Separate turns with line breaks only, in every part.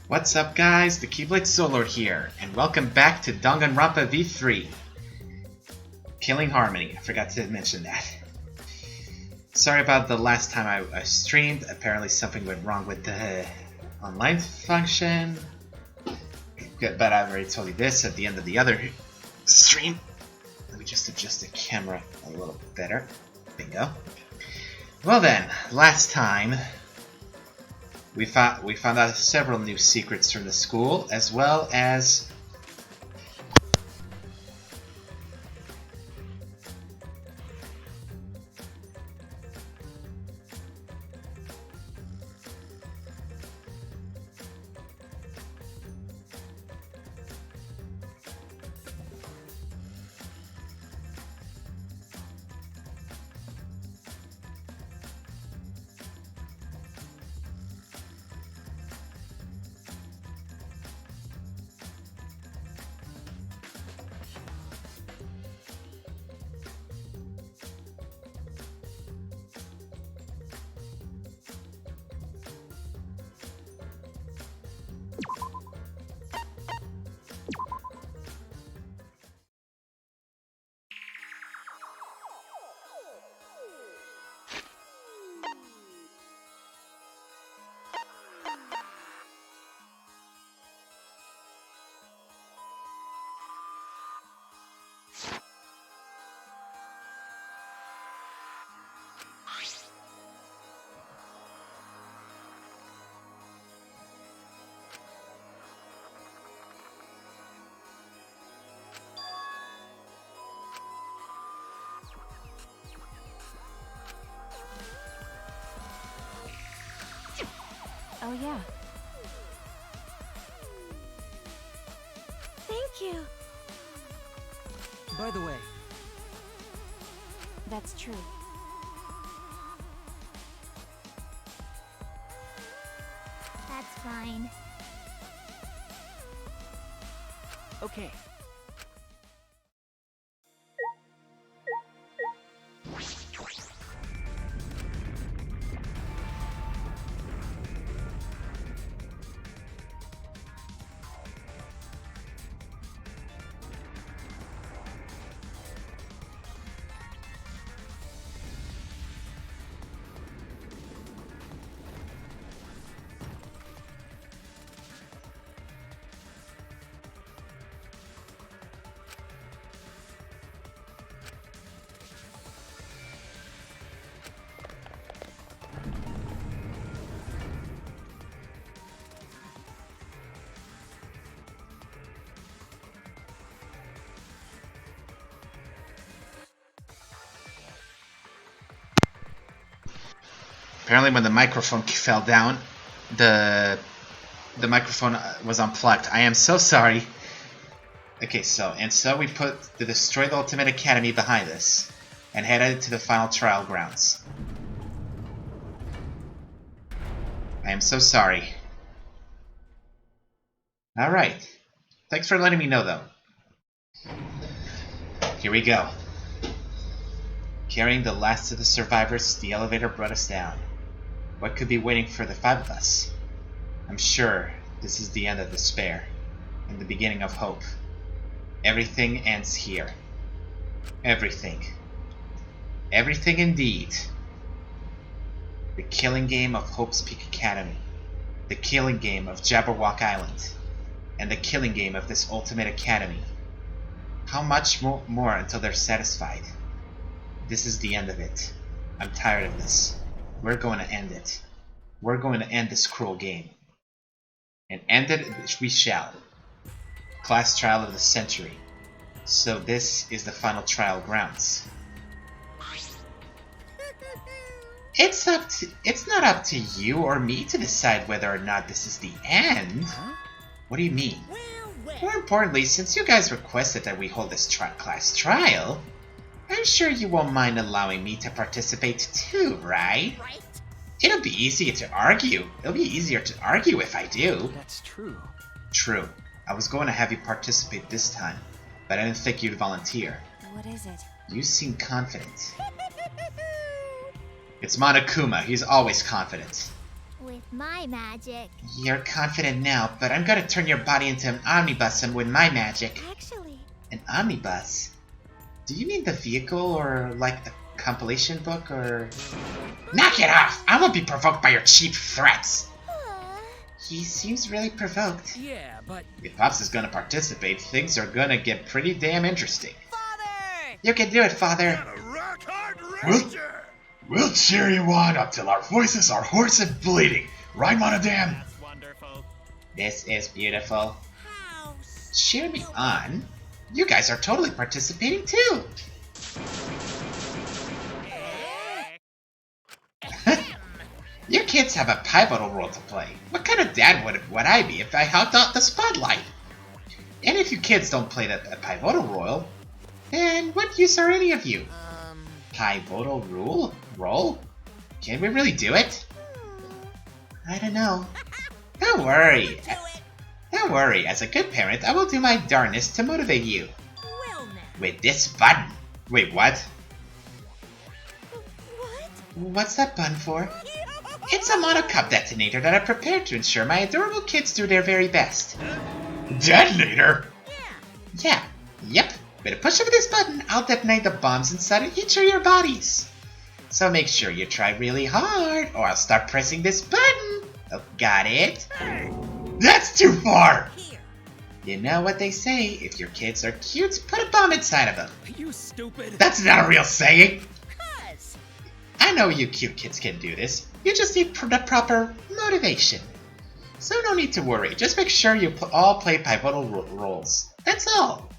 What's up guys, the Keyblade Soulord here, and welcome back to Danganronpa V3. Killing Harmony, I forgot to mention that. Sorry about the last time I streamed, apparently something went wrong with the online function. But I've already told you this at the end of the other stream. Let me just adjust the camera a little better. Bingo. Well then, last time we found out several new secrets from the school, as well as
Oh, yeah. Thank you.
By the way,
That's true.
That's fine.
okay.
apparently when the microphone fell down, the microphone was unplugged. I am so sorry. Okay, so we put the Destroy the Ultimate Academy behind us and headed to the final trial grounds. I am so sorry. Alright. Thanks for letting me know, though. Here we go. Carrying the last of the survivors, the elevator brought us down. What could be waiting for the five of us? I'm sure this is the end of despair and the beginning of hope. Everything ends here. Everything. Everything indeed. The killing game of Hope's Peak Academy. The killing game of Jabberwock Island. And the killing game of this Ultimate Academy. How much more until they're satisfied? This is the end of it. I'm tired of this. We're going to end it. We're going to end this cruel game. And end it we shall. Class trial of the century. So this is the final trial grounds. It's not up to you or me to decide whether or not this is the end.
Huh?
What do you mean? More importantly, since you guys requested that we hold this class trial, I'm sure you won't mind allowing me to participate too, right? It'll be easier to argue. It'll be easier to argue if I do.
That's true.
True. I was going to have you participate this time, but I didn't think you'd volunteer.
What is it?
You seem confident. It's Monokuma. He's always confident.
With my magic.
You're confident now, but I'm gonna turn your body into an omnibus and with my magic.
Actually,
An omnibus? Do you mean the vehicle, or like a compilation book, or... Knock it off! I won't be provoked by your cheap threats! He seems really provoked.
Yeah, but...
If Pops is gonna participate, things are gonna get pretty damn interesting.
Father!
You can do it, Father!
We'll cheer you on up till our voices are hoarse and bleeding. Right, Monodam?
That's wonderful.
This is beautiful.
House.
Cheer me on? You guys are totally participating too! You kids have a pivotal role to play. What kind of dad would I be if I hogged out the spotlight? And if you kids don't play a pivotal role, then what use are any of you? Pivotal role? Can we really do it? I don't know. Don't worry. Don't worry. As a good parent, I will do my darnest to motivate you.
Well now.
With this button. Wait, what?
What?
What's that button for? It's a monocup detonator that I prepared to ensure my adorable kids do their very best.
Detonator?
Yeah. Yep. With a push of this button, I'll detonate the bombs inside of each of your bodies. So make sure you try really hard, or I'll start pressing this button. Oh, got it?
That's too far!
Here.
You know what they say, if your kids are cute, put a bomb inside of them.
Are you stupid?
That's not a real saying!
Cuz.
I know you cute kids can do this. You just need the proper motivation. So no need to worry. Just make sure you all play pivotal roles. That's all.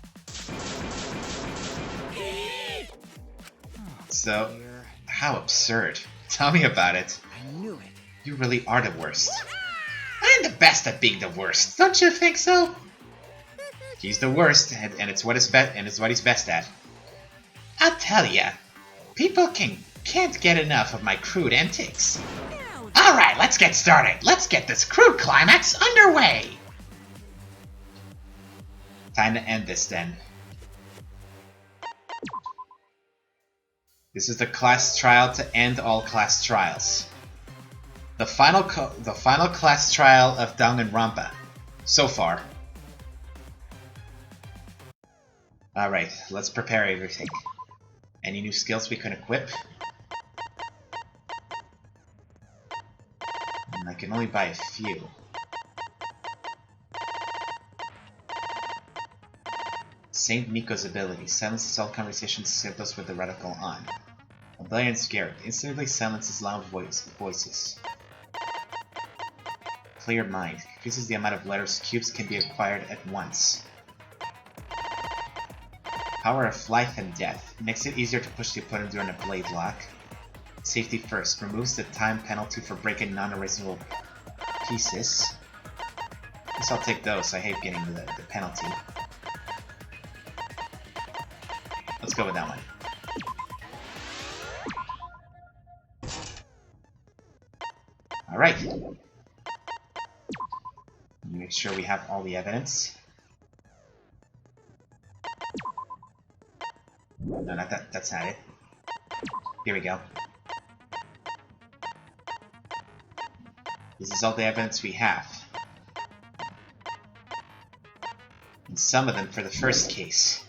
So, how absurd. Tell me about it.
I knew it.
You really are the worst. I'm the best at being the worst. Don't you think so? He's the worst, and it's what he's best at. I'll tell ya, people can't get enough of my crude antics. Alright, let's get started. Let's get this crude climax underway. Time to end this then. This is the class trial to end all class trials. The final class trial of Danganronpa. So far. Alright, let's prepare everything. Any new skills we can equip? I can only buy a few. Saint Miko's ability. Silences all conversations signals with the reticle on. Obelian's Garrett. Instantly silences loud voices. Clear Mind. Increases the amount of letters cubes can be acquired at once. Power of Life and Death. Makes it easier to push the opponent during a blade lock. Safety First. Removes the time penalty for breaking non-erasable pieces. Guess I'll take those. I hate getting the penalty. Let's go with that one. Alright. Make sure we have all the evidence. No, not that. That's not it. Here we go. This is all the evidence we have. And some of them for the first case.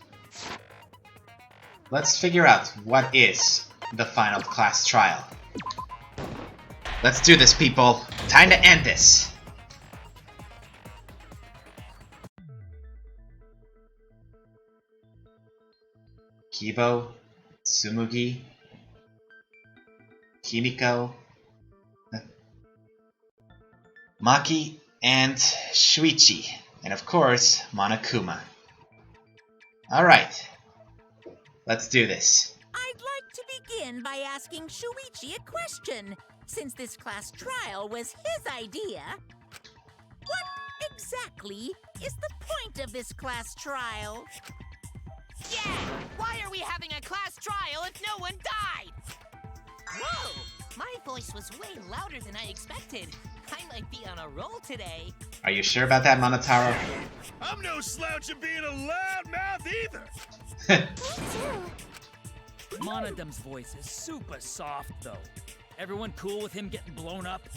Let's figure out what is the final class trial. Let's do this, people. Time to end this. Kibo, Tsumugi, Kimiko, Maki, and Shuichi, and of course, Monokuma. Alright, let's do this.
I'd like to begin by asking Shuichi a question, since this class trial was his idea. What exactly is the point of this class trial?
Yeah! Why are we having a class trial if no one died?
Whoa! My voice was way louder than I expected. I might be on a roll today.
Are you sure about that, Monotaro?
I'm no slouch at being a loudmouth either!
Monodam's voice is super soft, though. Everyone cool with him getting blown up?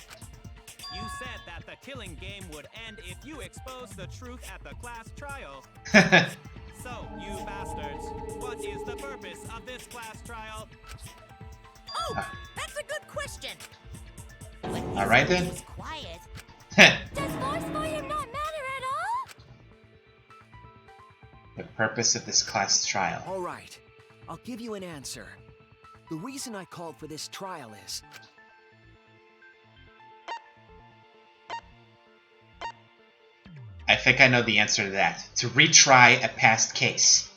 You said that the killing game would end if you exposed the truth at the class trial. So, you bastards, what is the purpose of this class trial?
Oh, that's a good question. When
All right then.
he's quiet.
Does force for him not matter at all?
The purpose of this class trial.
All right, I'll give you an answer. The reason I called for this trial is...
I think I know the answer to that. To retry a past case.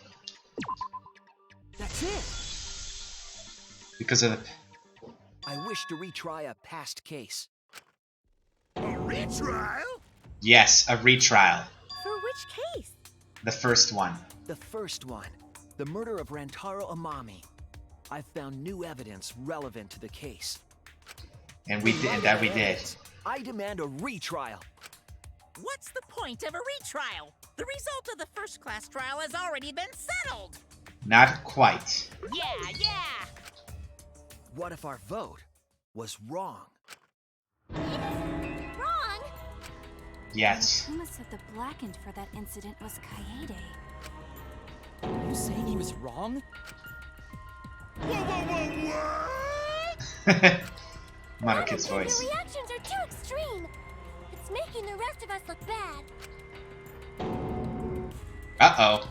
That's it!
Because of the...
I wish to retry a past case.
A retrial?
Yes, a retrial.
For which case?
The first one.
The first one, the murder of Rantaro Amami. I've found new evidence relevant to the case.
And we did, that we did.
I demand a retrial.
What's the point of a retrial? The result of the first class trial has already been settled.
Not quite.
Yeah.
What if our vote was wrong?
Wrong?
Yes.
Kuma said the blackened for that incident was Kaede.
Are you saying he was wrong?
Monokid's
Your
voice.
reactions are too extreme. It's making the rest of us look bad.
Uh-oh.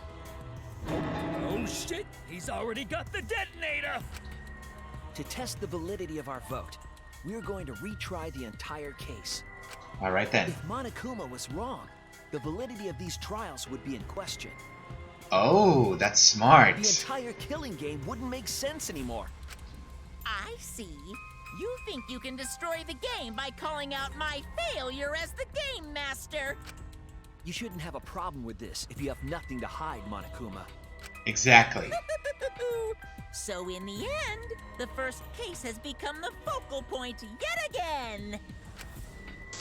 Oh shit, he's already got the detonator!
To test the validity of our vote, we're going to retry the entire case.
Alright then.
If Monokuma was wrong, the validity of these trials would be in question.
Oh, that's smart.
The entire killing game wouldn't make sense anymore.
I see. You think you can destroy the game by calling out my failure as the game master.
You shouldn't have a problem with this if you have nothing to hide, Monokuma.
Exactly.
So in the end, the first case has become the focal point yet again.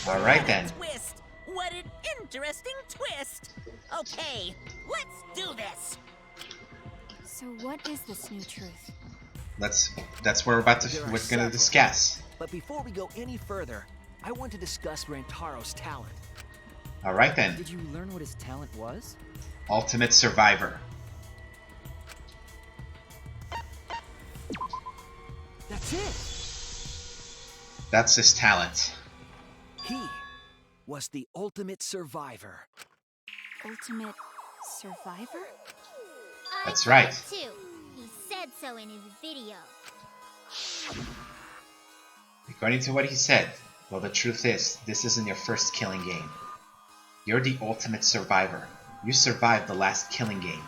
Alright
What a
then.
twist! What an interesting twist! Okay, let's do this!
So what is this new truth?
That's what
There are
we're gonna
several.
discuss.
But before we go any further, I want to discuss Rantaro's talent.
Alright then.
Did you learn what his talent was?
Ultimate Survivor.
That's it!
That's his talent.
He was the ultimate survivor.
Ultimate survivor?
That's
I
right.
thought too. He said so in his video.
According to what he said, well, the truth is, this isn't your first killing game. You're the ultimate survivor. You survived the last killing game.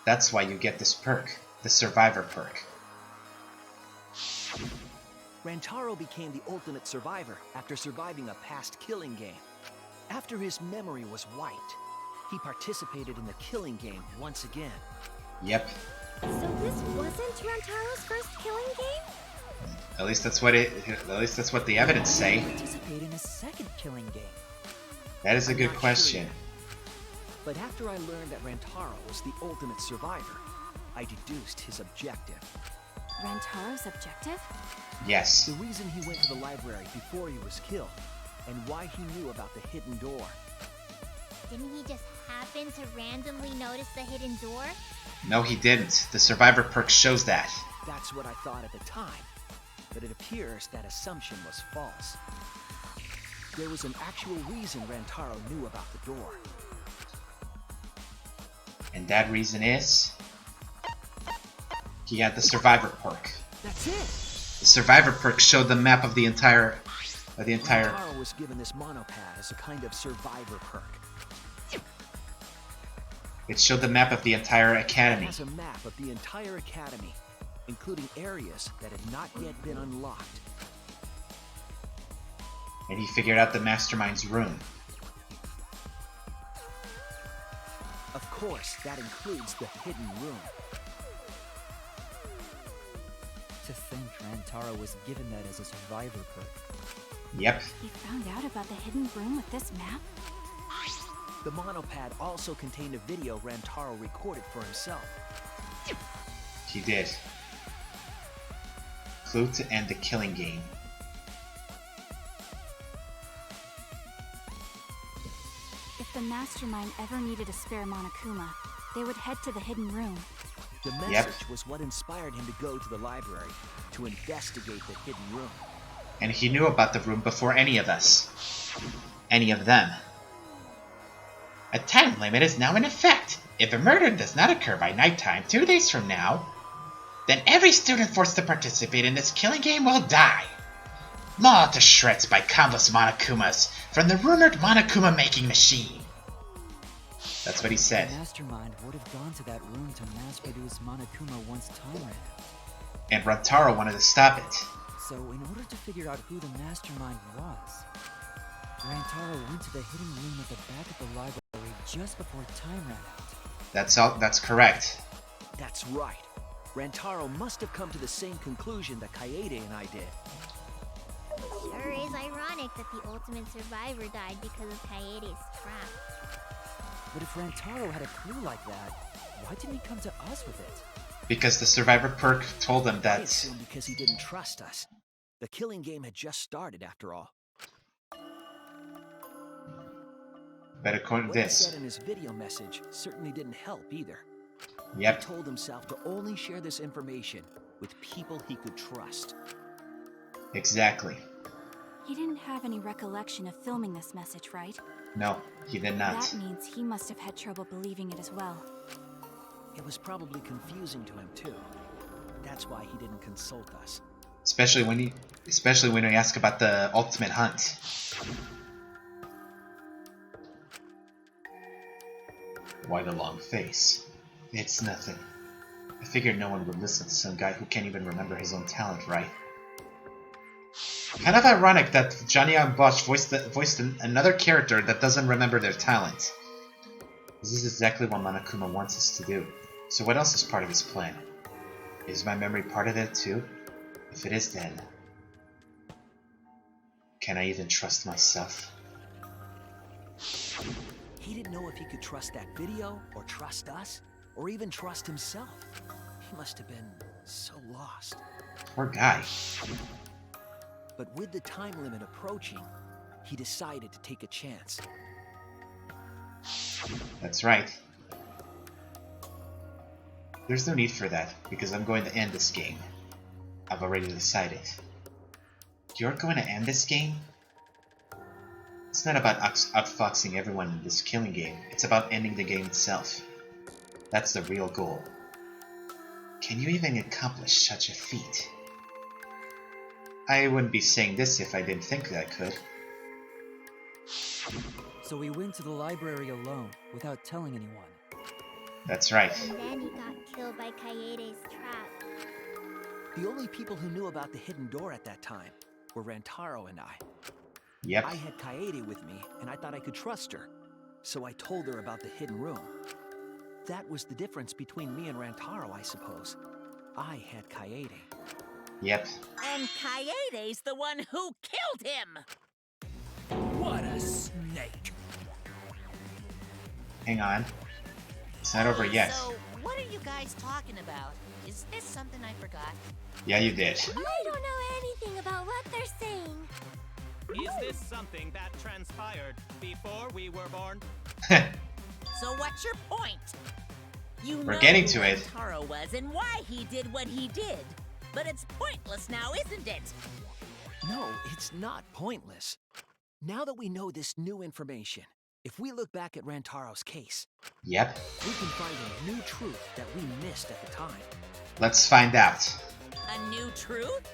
That's why you get this perk, the survivor perk.
Rantaro became the ultimate survivor after surviving a past killing game. After his memory was wiped, he participated in the killing game once again.
Yep.
So this wasn't Rantaro's first killing game?
At least that's what the evidence say.
Participate in a second killing game.
That is a
I'm
good
not sure
question.
yet. But after I learned that Rantaro was the ultimate survivor, I deduced his objective.
Rantaro's objective?
Yes.
The reason he went to the library before he was killed, and why he knew about the hidden door.
Didn't he just happen to randomly notice the hidden door?
No, he didn't. The survivor perk shows that.
That's what I thought at the time, but it appears that assumption was false. There was an actual reason Rantaro knew about the door.
And that reason is... he had the survivor perk.
That's it!
The survivor perk showed the map of the entire...
Rantaro was given this monopad as a kind of survivor perk.
It showed the map of the entire
It
academy.
has a map of the entire academy, including areas that have not yet been unlocked.
And he figured out the mastermind's room.
Of course, that includes the hidden room.
To think Rantaro was given that as a survivor perk.
Yep.
He found out about the hidden room with this map?
The monopad also contained a video Rantaro recorded for himself.
He did. Clue to end the killing game.
the mastermind ever needed a spare Monokuma, they would head to the hidden room.
The message was what inspired him to go to the library, to investigate the hidden room.
And he knew about the room before any of us. Any of them. A time limit is now in effect. If a murder does not occur by nighttime 2 days from now, then every student forced to participate in this killing game will die. Mauled to shreds by countless Monokumas from the rumored Monokuma-making machine. That's what he said.
The mastermind would have gone to that room to mass-produce Monokuma once time ran out.
And Rantaro wanted to stop it.
So, in order to figure out who the mastermind was, Rantaro went to the hidden room at the back of the library just before time ran out.
That's correct.
That's right. Rantaro must have come to the same conclusion that Kaede and I did.
Sure is ironic that the ultimate survivor died because of Kaede's trap.
But if Rantaro had a clue like that, why didn't he come to us with it?
Because the survivor perk told him
I
that...
assume because he didn't trust us. The killing game had just started, after all.
But according to
What he
this...
said in his video message certainly didn't help either.
Yep.
He told himself to only share this information with people he could trust.
Exactly.
He didn't have any recollection of filming this message, right?
No, he did not.
That means he must have had trouble believing it as well.
It was probably confusing to him too. That's why he didn't consult us.
Especially when he asked about the ultimate hunt. Why the long face? It's nothing. I figured no one would listen to some guy who can't even remember his own talent, right? Kind of ironic that Johnny and Bosch voiced another character that doesn't remember their talent. This is exactly what Monokuma wants us to do. So what else is part of his plan? Is my memory part of it too? If it is, then... can I even trust myself?
He didn't know if he could trust that video, or trust us, or even trust himself. He must have been so lost.
Poor guy.
But with the time limit approaching, he decided to take a chance.
That's right. There's no need for that, because I'm going to end this game. I've already decided. You're going to end this game? It's not about outfoxing everyone in this killing game, it's about ending the game itself. That's the real goal. Can you even accomplish such a feat? I wouldn't be saying this if I didn't think that I could.
So we went to the library alone, without telling anyone.
That's right.
And then he got killed by Kaede's trap.
The only people who knew about the hidden door at that time were Rantaro and I.
Yep.
I had Kaede with me, and I thought I could trust her. So I told her about the hidden room. That was the difference between me and Rantaro, I suppose. I had Kaede.
Yep.
And Kaede's the one who killed him!
What a snake!
Hang on. It's not over yet.
So, what are you guys talking about? Is this something I forgot?
Yeah, you did.
I don't know anything about what they're saying.
Is this something that transpired before we were born?
So what's your point? You
We're
know
getting
who
to it.
Rantaro was and why he did what he did. But it's pointless now, isn't it?
No, it's not pointless. Now that we know this new information, if we look back at Rantaro's case,
Yep.
we can find a new truth that we missed at the time.
Let's find out.
A new truth?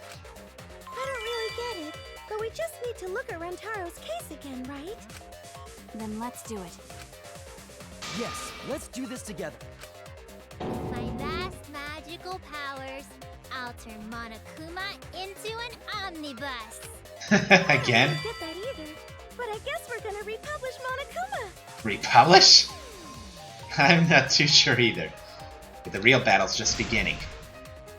I don't really get it, but we just need to look at Rantaro's case again, right?
Then let's do it.
Yes, let's do this together.
With my vast magical powers, I'll turn Monokuma into an omnibus.
Again?
I don't get that either, but I guess we're gonna republish Monokuma.
Republish? I'm not too sure either. But the real battle's just beginning.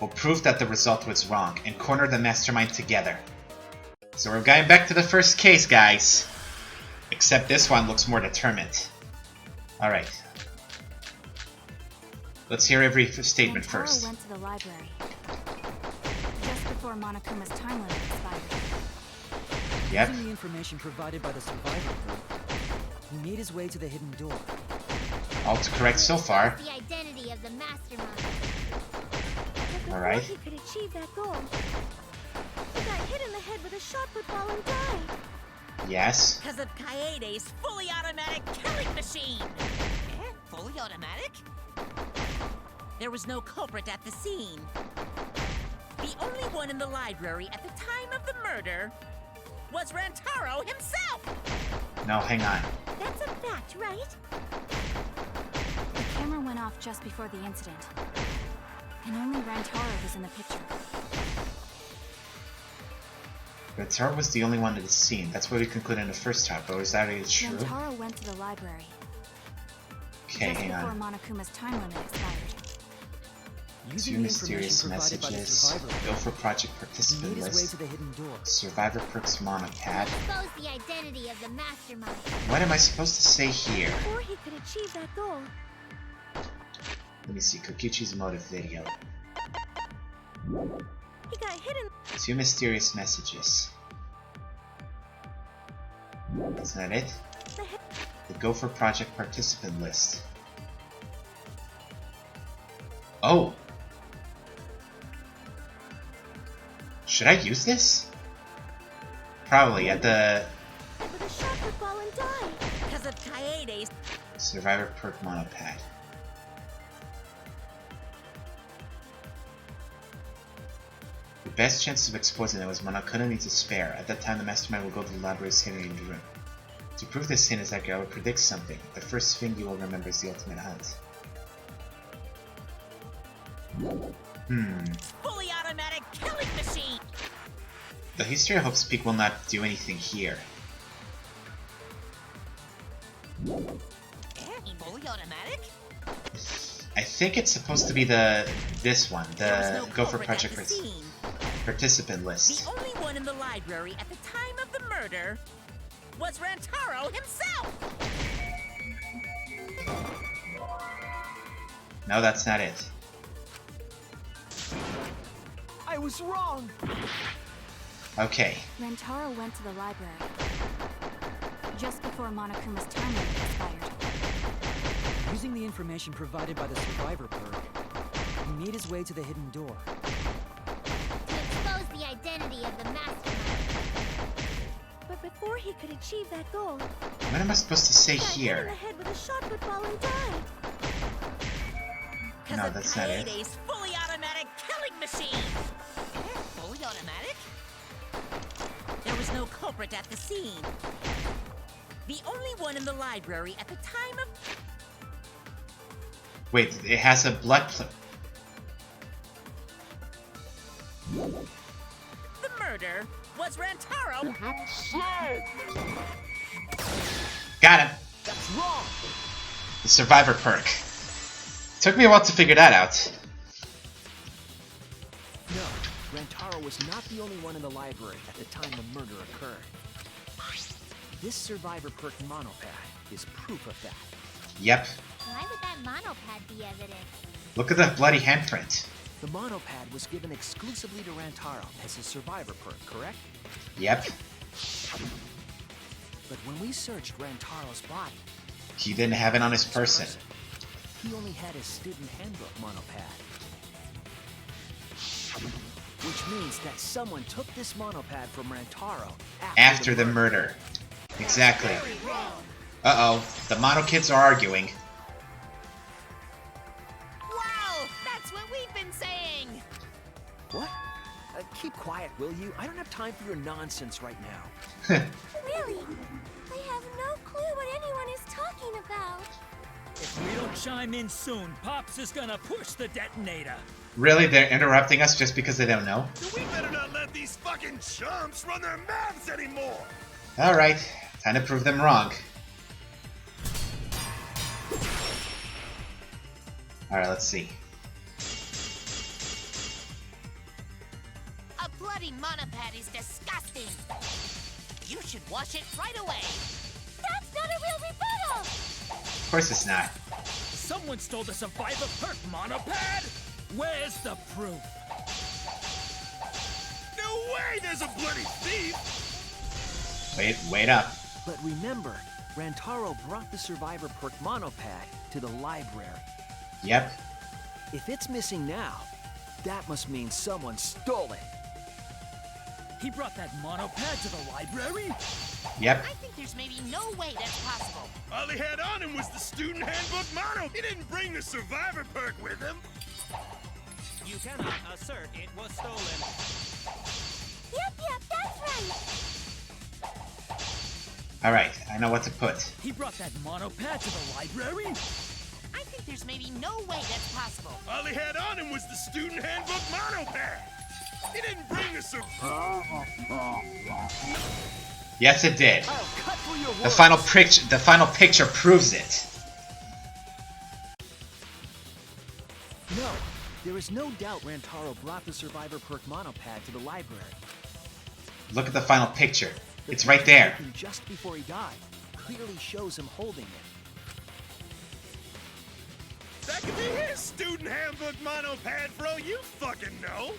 We'll prove that the result was wrong and corner the mastermind together. So we're going back to the first case, guys. Except this one looks more determined. Alright. Let's hear every statement
Rantaro
first.
went to the library just before Monokuma's time limit expired.
Yep.
Using the information provided by the survivor group, He made his way to the hidden door.
All correct so far.
The identity of the mastermind.
All right.
He could achieve that goal. He got hit in the head with a shot put ball and died.
Yes.
Because of Kaede's fully automatic killing machine.
Fully automatic?
There was no culprit at the scene. The only one in the library at the time of the murder was Rantaro himself!
No, hang on.
That's a fact, right?
The camera went off just before the incident. And only Rantaro was in the picture.
Rantaro was the only one at the scene. That's what we concluded in the first time, but was that really true?
Rantaro went to the library.
Okay,
just
hang
before
on.
Monokuma's time limit expired.
Two
Using the
mysterious
information provided by the
messages.
survivor,
Go for project
he
participant
made his way
list.
to the hidden door.
Survivor perks monopad.
Expose the identity of the mastermind.
What am I supposed to say here?
Before he could achieve that goal.
Let me see. Kokichi's motive video.
He got hit in...
Two mysterious messages. That's not it. The Go for project participant list. Oh! Should I use this? Probably at the
with a shot put ball and died.
Because of Kaede's...
Survivor perk monopad. The best chance of exposing it was Monokuna needs a spare. At that time, the mastermind will go to the library's hidden room. To prove this hint is accurate, I will predict something. The first thing you will remember is the ultimate hunt.
fully automatic killing machine!
The History of Hope's Peak will not do anything here.
Fully automatic?
I think it's supposed to be this one,
There was
the
no
Go for
culprit at
project
the scene.
participant
The
list.
only one in the library at the time of the murder was Rantaro himself!
No, that's not it.
I was wrong!
Okay.
Rantaro went to the library. Just before Monokuma's time limit expired.
Using the information provided by the survivor perk, he made his way to the hidden door.
To expose the identity of the mastermind.
But before he could achieve that goal,
What am I supposed to say
he got hit in the
here?
head with a shot put ball and died.
Because
No,
of
that's not it.
Kaede's fully automatic killing machine!
Fully automatic?
There was no culprit at the scene. The only one in the library at the time of...
Wait, it has a blood
the murder was Rantaro.
Got him!
That's wrong!
The survivor perk. Took me a while to figure that out.
No, Rantaro was not the only one in the library at the time the murder occurred. This survivor perk monopad is proof of that.
Yep.
Why would that monopad be evidence?
Look at the bloody handprint.
The monopad was given exclusively to Rantaro as his survivor perk, correct?
Yep.
But when we searched Rantaro's body,
He didn't have it on his person.
he only had his student handbook monopad. Which means that someone took this monopad from Rantaro
After the murder. Exactly. Uh-oh. The Mono Kids are arguing.
Wow, that's what we've been saying.
What? Keep quiet, will you? I don't have time for your nonsense right now.
Really? I have no clue what anyone is talking about.
If we don't chime in soon, Pops is gonna push the detonator.
Really? They're interrupting us just because they don't know?
We better not let these fucking chumps run their mouths anymore!
Alright. Time to prove them wrong. Alright, let's see.
A bloody monopad is disgusting. You should wash it right away.
That's not a real rebuttal!
Of course it's not.
Someone stole the survivor perk monopad? Where's the proof?
No way there's a bloody thief!
Wait up.
But remember, Rantaro brought the Survivor Perk monopad to the library.
Yep.
If it's missing now, that must mean someone stole it.
He brought that monopad to the library?
Yep.
I think there's maybe no way that's possible.
All he had on him was the student handbook mono. He didn't bring the Survivor Perk with him.
You cannot assert it was stolen.
Yep, that's right.
Alright, I know what to put.
He brought that monopad to the library?
I think there's maybe no way that's possible.
All he had on him was the student handbook monopad. He didn't bring the
Yes, it did.
I'll cut through your
The
words.
final picture proves it.
No, there is no doubt Rantaro brought the Survivor Perk monopad to the library.
Look at the final picture.
The
It's right
picture
there.
taken just before he died clearly shows him holding it.
That could be his student handbook monopad, bro. You fucking know.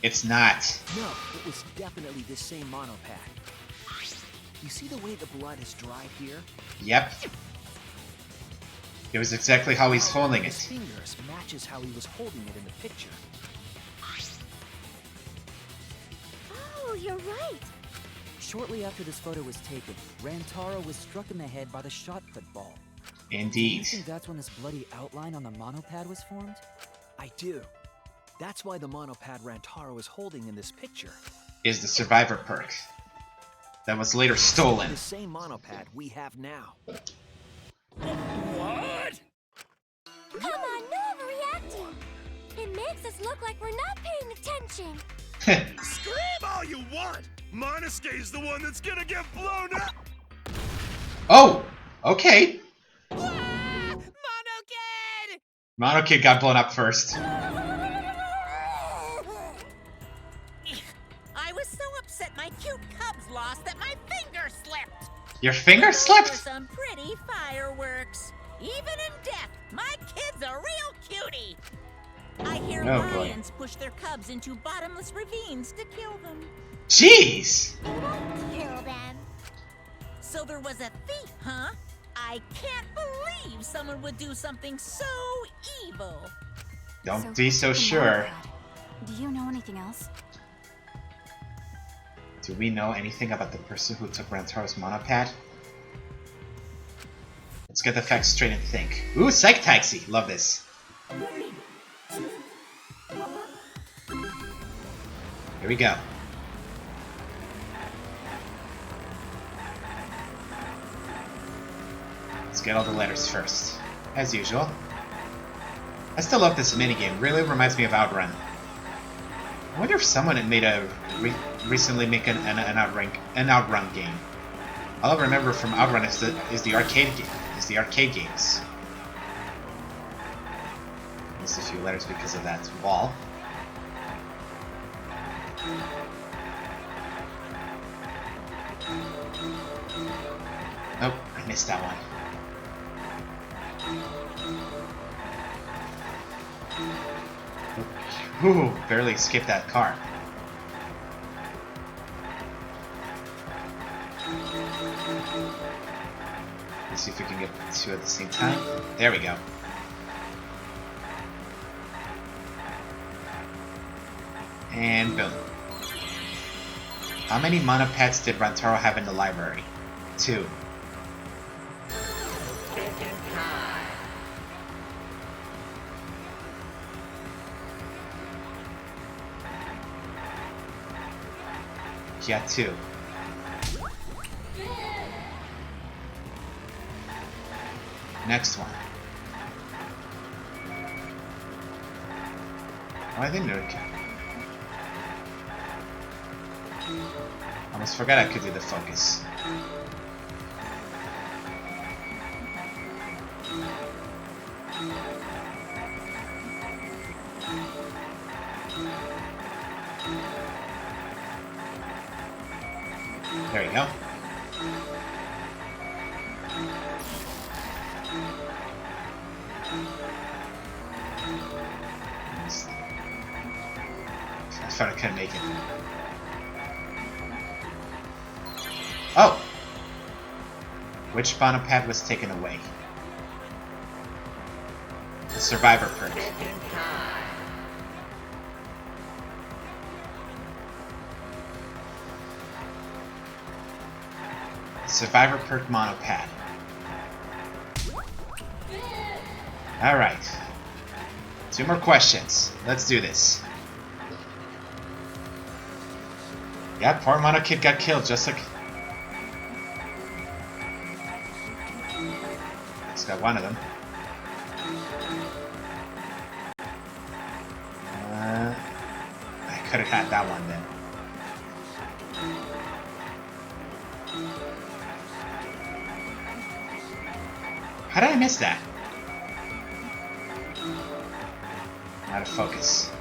It's not.
No, it was definitely this same monopad. You see the way the blood is dried here?
Yep. It was exactly how he's holding
His
it.
fingers matches how he was holding it in the picture.
Oh, you're right.
Shortly after this photo was taken, Rantaro was struck in the head by the shot-put ball. Do you
Indeed.
think that's when this bloody outline on the monopad was formed?
I do. That's why the monopad Rantaro is holding in this picture.
Is the Survivor Perk. That was later stolen.
The same monopad we have now.
What?
Come on, no overreacting. It makes us look like we're not paying attention.
Scream all you want. Monosuke's the one that's gonna get blown up.
Oh! Okay.
Mono Kid!
Mono Kid got blown up first.
I was so upset my cute cubs lost that my finger slipped.
Your finger
Those
slipped?
were some pretty fireworks. Even in death, my kid's a real cutie. I hear
Oh, boy.
lions push their cubs into bottomless ravines to kill them.
Jeez!
Kill them.
So there was a thief, huh? I can't believe someone would do something so evil.
Don't be so
the
sure.
monopad. Do you know anything else?
Do we know anything about the person who took Rantaro's monopad? Let's get the facts straight and think. Ooh, Psych Taxi! Love this. Here we go. Let's get all the letters first. As usual. I still love this minigame. Really reminds me of Outrun. I wonder if someone had made a recently make an Outrun game. All I remember from Outrun is the arcade game. The arcade games. Missed a few letters because of that wall. Oh, I missed that one. Ooh, barely escaped that car. Let's see if we can get two at the same time. There we go. And boom. How many monopads did Rantaro have in the library? 2. Yeah, 2. Next one. Oh, I didn't know it. Almost forgot I could do the focus. There you go. I thought I couldn't make it. Which monopad was taken away? The survivor perk. Survivor perk monopad. Alright. 2 more questions. Let's do this. Yeah, poor Mono Kid got killed just like... Let's got one of them. I could have had that one then. How did I miss that? Out of focus.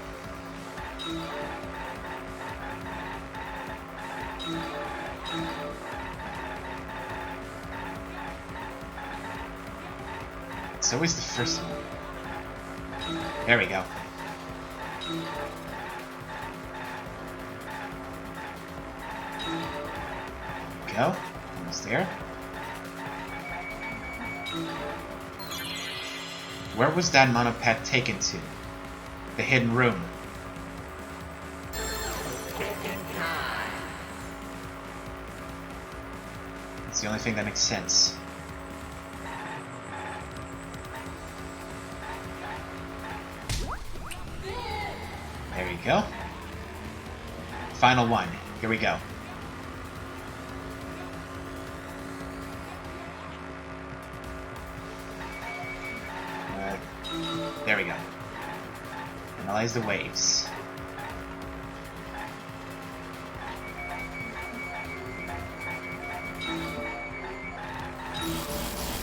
It's always the first one. There we go. Go. Almost there. Where was that monopad taken to? The hidden room. It's the only thing that makes sense. There you go. Final one. Here we go. There we go. Analyze the waves.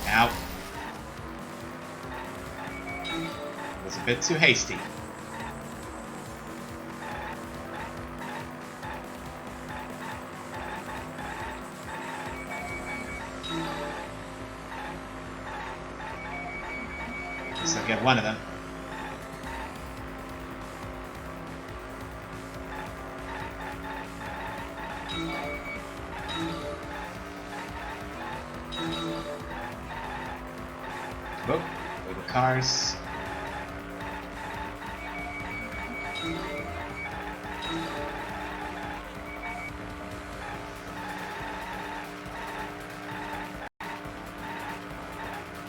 Ow. Was a bit too hasty. Guess I'll get one of them. Whoop, little cars.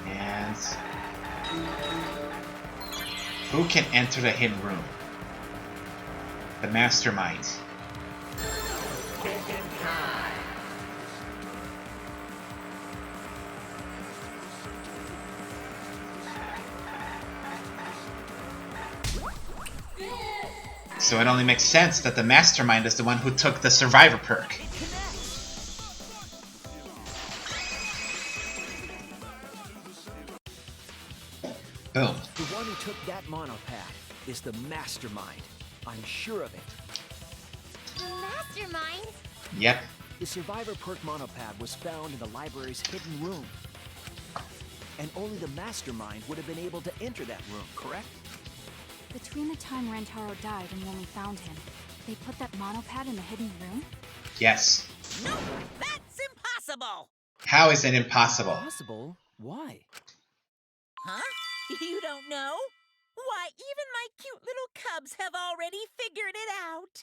And who can enter the hidden room? The mastermind. So it only makes sense that the mastermind is the one who took the survivor perk. Boom.
The one who took that monopad is the mastermind. I'm sure of it.
The mastermind?
Yep.
The survivor perk monopad was found in the library's hidden room. And only the mastermind would have been able to enter that room, correct?
Between the time Rantaro died and when we found him, they put that monopad in the hidden room?
Yes.
No, that's impossible!
How is it impossible?
Impossible? Why?
Huh? You don't know? Why, even my cute little cubs have already figured it out.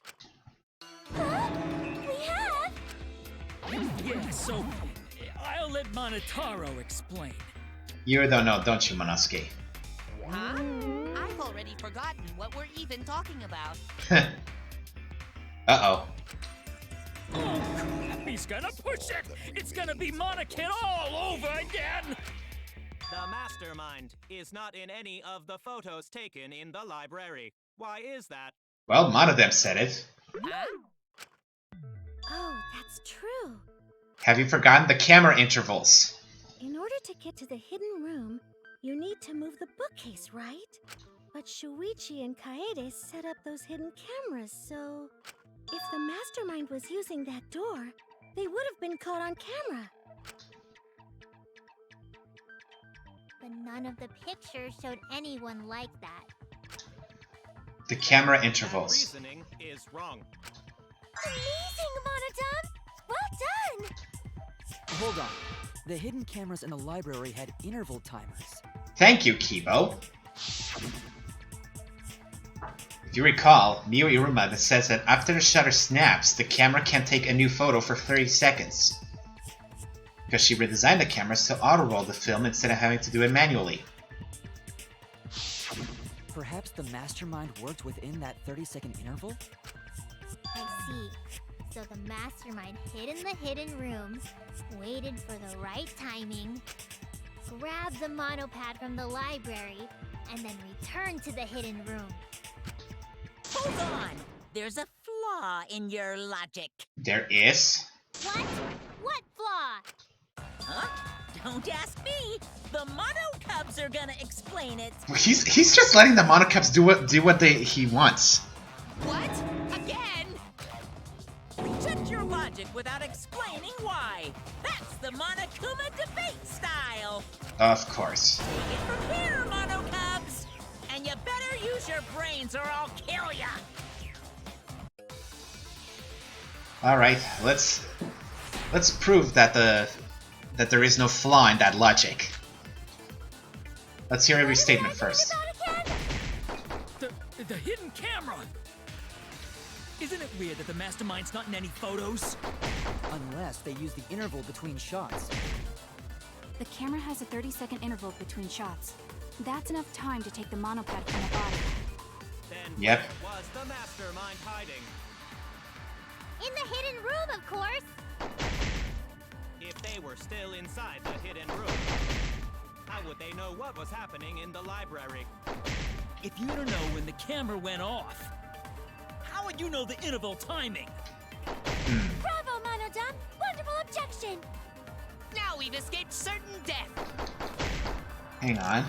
Huh? We have?
Yeah, so I'll let Monotaro explain.
You don't know, don't you, Monosuke?
Huh? I've already forgotten what we're even talking about.
Uh-oh.
Oh, crap, he's gonna push it! It's gonna be Monokid all over again!
The mastermind is not in any of the photos taken in the library. Why is that?
Well, one of them said it.
Oh, that's true.
Have you forgotten the camera intervals?
In order to get to the hidden room, you need to move the bookcase, right? But Shuichi and Kaede set up those hidden cameras, so... If the mastermind was using that door, they would have been caught on camera.
But none of the pictures showed anyone like that.
The camera
That
intervals.
reasoning is wrong.
Amazing, Monodon! Well done!
Hold on.
The hidden cameras in the library had interval timers.
Thank you, Kibo. If you recall, Mio Iruma says that after the shutter snaps, the camera can take a new photo for 30 seconds. Because she redesigned the cameras to auto-roll the film instead of having to do it manually.
Perhaps the mastermind worked within that 30-second interval?
I see. So the mastermind hid in the hidden room, waited for the right timing, grabbed the monopad from the library, and then returned to the hidden room.
Hold on! There's a flaw in your logic.
There is?
What? What flaw?
Huh? Don't ask me! The Mono Cubs are gonna explain it!
He's just letting the Monocups do what he wants.
What? Again? Reject your logic without explaining why. That's the Monokuma debate style.
Of course.
Take it from here, Mono Cubs. And you better use your brains or I'll kill ya.
All right, let's prove that there is no flaw in that logic. Let's hear every statement first.
The hidden camera! Isn't it weird that the mastermind's not in any photos?
Unless they use the interval between shots.
The camera has a 30-second interval between shots. That's enough time to take the monopad from the body.
Then
Yep.
where was the mastermind hiding?
In the hidden room, of course!
If they were still inside the hidden room, how would they know what was happening in the library?
If you don't know when the camera went off, how would you know the interval timing?
Bravo, Monodon! Wonderful objection!
Now we've escaped certain death.
Hang on.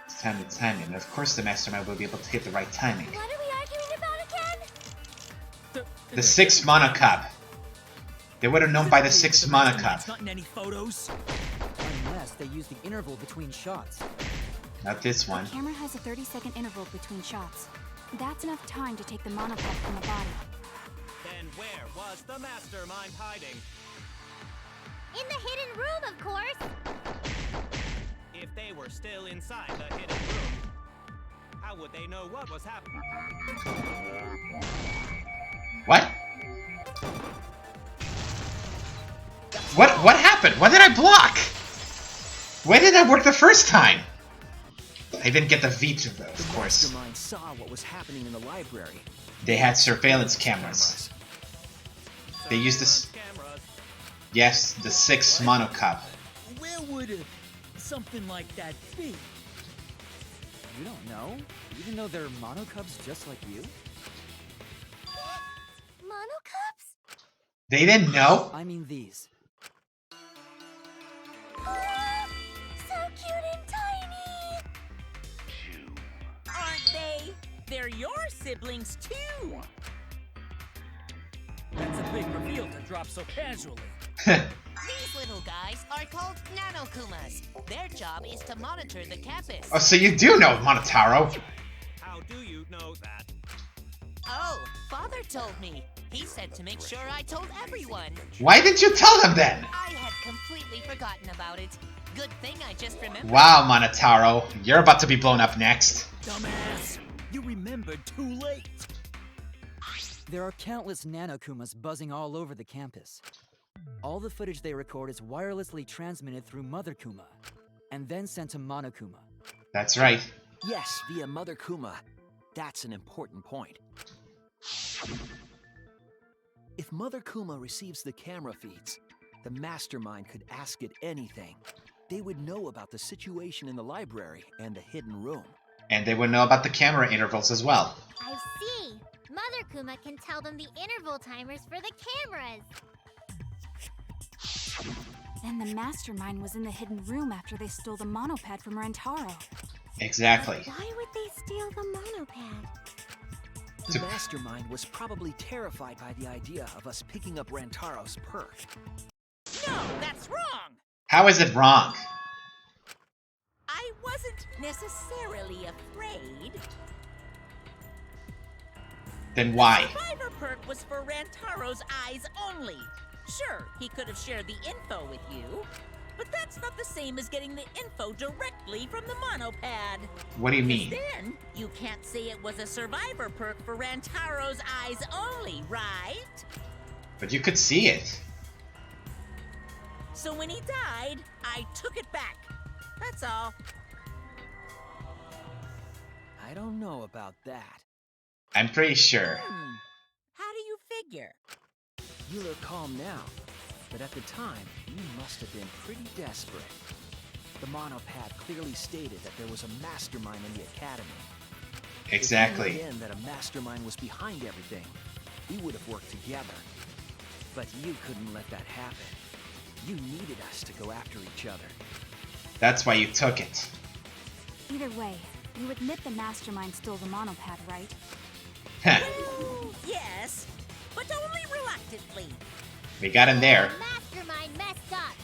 It's time to time it. And of course the mastermind will be able to hit the right timing.
What are we arguing about again?
The 6th Monocub. They would have known by the 6th
It's
Monocub.
not in any photos.
Unless they use the interval between shots.
Not this one.
The camera has a 30-second interval between shots. That's enough time to take the monopad from the body.
Then where was the mastermind hiding?
In the hidden room, of course!
If they were still inside the hidden room, how would they know what was happening?
What? What happened? What did I block? Why did that work the first time? I didn't get the V to those, of course.
The mastermind saw what was happening in the library.
They had surveillance cameras. They used this. Yes, the 6th Monocub.
Where would something like that be?
You don't know? Even though they're monocubs just like you?
Monocubs?
They didn't know?
I mean these.
So cute and tiny!
Aren't they? They're your siblings too.
That's a big reveal to drop so casually.
These little guys are called Nanokumas. Their job is to monitor the campus.
Oh, so you do know, Monotaro.
How do you know that?
Oh, Father told me. He said to make sure I told everyone.
Why didn't you tell them then?
I had completely forgotten about it. Good thing I just remembered.
Wow, Monotaro. You're about to be blown up next.
Dumbass! You remembered too late.
There are countless Nanokumas buzzing all over the campus. All the footage they record is wirelessly transmitted through Mother Kuma, and then sent to Monokuma.
That's right.
Yes, via Mother Kuma. That's an important point. If Mother Kuma receives the camera feeds, the mastermind could ask it anything. They would know about the situation in the library and the hidden room.
And they would know about the camera intervals as well.
I see! Mother Kuma can tell them the interval timers for the cameras!
Then the mastermind was in the hidden room after they stole the monopad from Rentaro.
Exactly.
Why would they steal the monopad?
The mastermind was probably terrified by the idea of us picking up Rantaro's perk.
No, that's wrong.
How is it wrong?
I wasn't necessarily afraid.
Then why?
The survivor perk was for Rantaro's eyes only. Sure, he could have shared the info with you, but that's not the same as getting the info directly from the monopad.
What do you mean?
Then, you can't say it was a survivor perk for Rantaro's eyes only, right?
But you could see it.
So when he died, I took it back. That's all.
I don't know about that.
I'm pretty sure.
How do you figure?
You look calm now, but at the time, you must have been pretty desperate. The monopad clearly stated that there was a mastermind in the academy.
Exactly.
If you knew then that a mastermind was behind everything, we would have worked together. But you couldn't let that happen. You needed us to go after each other.
That's why you took it.
Either way, you admit the mastermind stole the monopad, right?
Well, yes, but only reluctantly.
We got him there.
The mastermind messed up.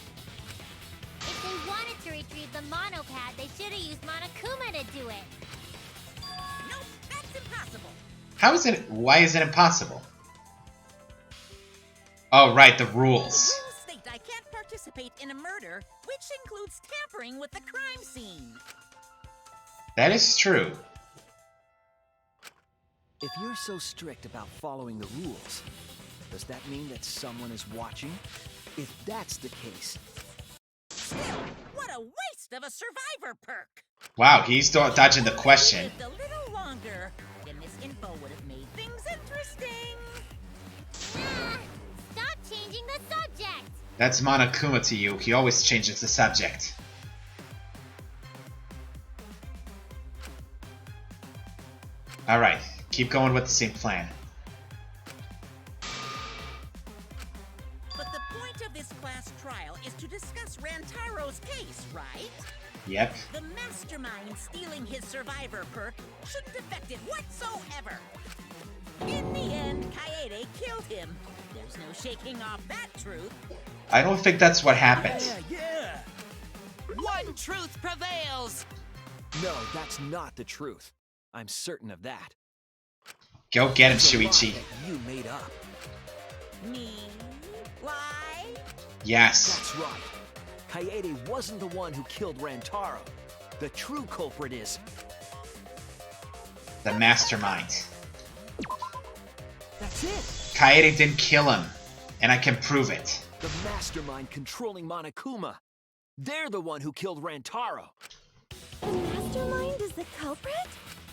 If they wanted to retrieve the monopad, they should have used Monokuma to do it.
Nope, that's impossible.
How is it? Why is it impossible? Oh, right, the rules.
The rules state I can't participate in a murder, which includes tampering with the crime scene.
That is true.
If you're so strict about following the rules, does that mean that someone is watching? If that's the case...
Still, what a waste of a survivor perk!
Wow, he's dodging the question.
If we lived a little longer, then this info would have made things interesting.
Stop changing the subject!
That's Monokuma to you. He always changes the subject. Alright, keep going with the same plan.
But the point of this class trial is to discuss Rantaro's case, right?
Yep.
The mastermind stealing his survivor perk shouldn't affect it whatsoever. In the end, Kaede killed him. There's no shaking off that truth.
I don't think that's what happened.
Yeah!
One truth prevails!
No, that's not the truth. I'm certain of that.
Go get him,
It's a lie
Shuichi.
that you made up.
Me? Lie?
Yes.
That's right. Kaede wasn't the one who killed Rantaro. The true culprit is...
The mastermind.
That's it!
Kaede didn't kill him, and I can prove it.
The mastermind controlling Monokuma. They're the one who killed Rantaro.
The mastermind is the culprit?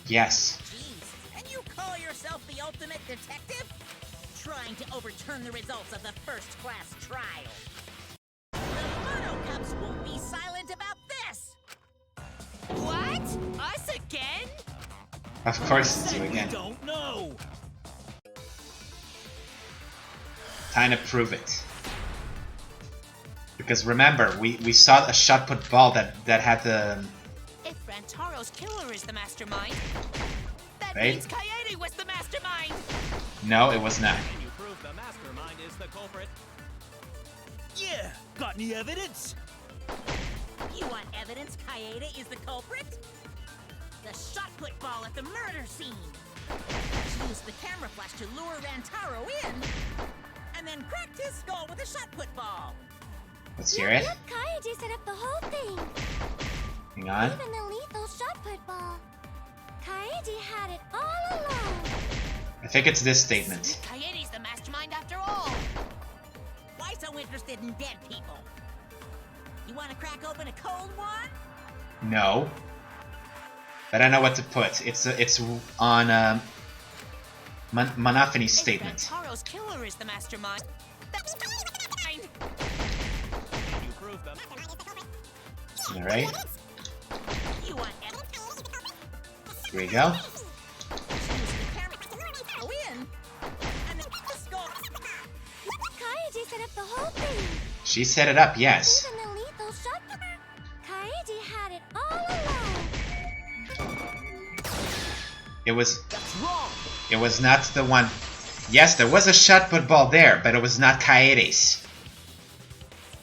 Yes.
Jeez, and you call yourself the ultimate detective? Trying to overturn the results of the first class trial. The Monocups won't be silent about this!
What? Us again?
Of course it's you again.
Don't know!
Time to prove it. Because remember, we saw a shot put ball that had the...
If Rantaro's killer is the mastermind, that
Right?
means Kaede was the mastermind!
No, it was not.
Can you prove the mastermind is the culprit?
Yeah! Got any evidence?
You want evidence Kaede is the culprit? The shot put ball at the murder scene. She used the camera flash to lure Rantaro in, and then cracked his skull with a shot put ball.
Let's hear it.
Yep, Kaede set up the whole thing.
Hang on.
Even the lethal shot put ball. Kaede had it all along.
I think it's this statement.
Kaede's the mastermind after all!
Why so interested in dead people? You want to crack open a cold one?
No. But I know what to put. It's on Monophanie's statement.
Rantaro's killer is the mastermind. That's fine.
Can you prove the
Alright.
You want evidence?
Here we go.
She used the camera to lure Rantaro in, and then cracked his skull.
Kaede set up the whole thing.
She set it up, yes.
Even the lethal shot put. Kaede had it all along.
It was...
That's wrong!
It was not the one... Yes, there was a shot put ball there, but it was not Kaede's.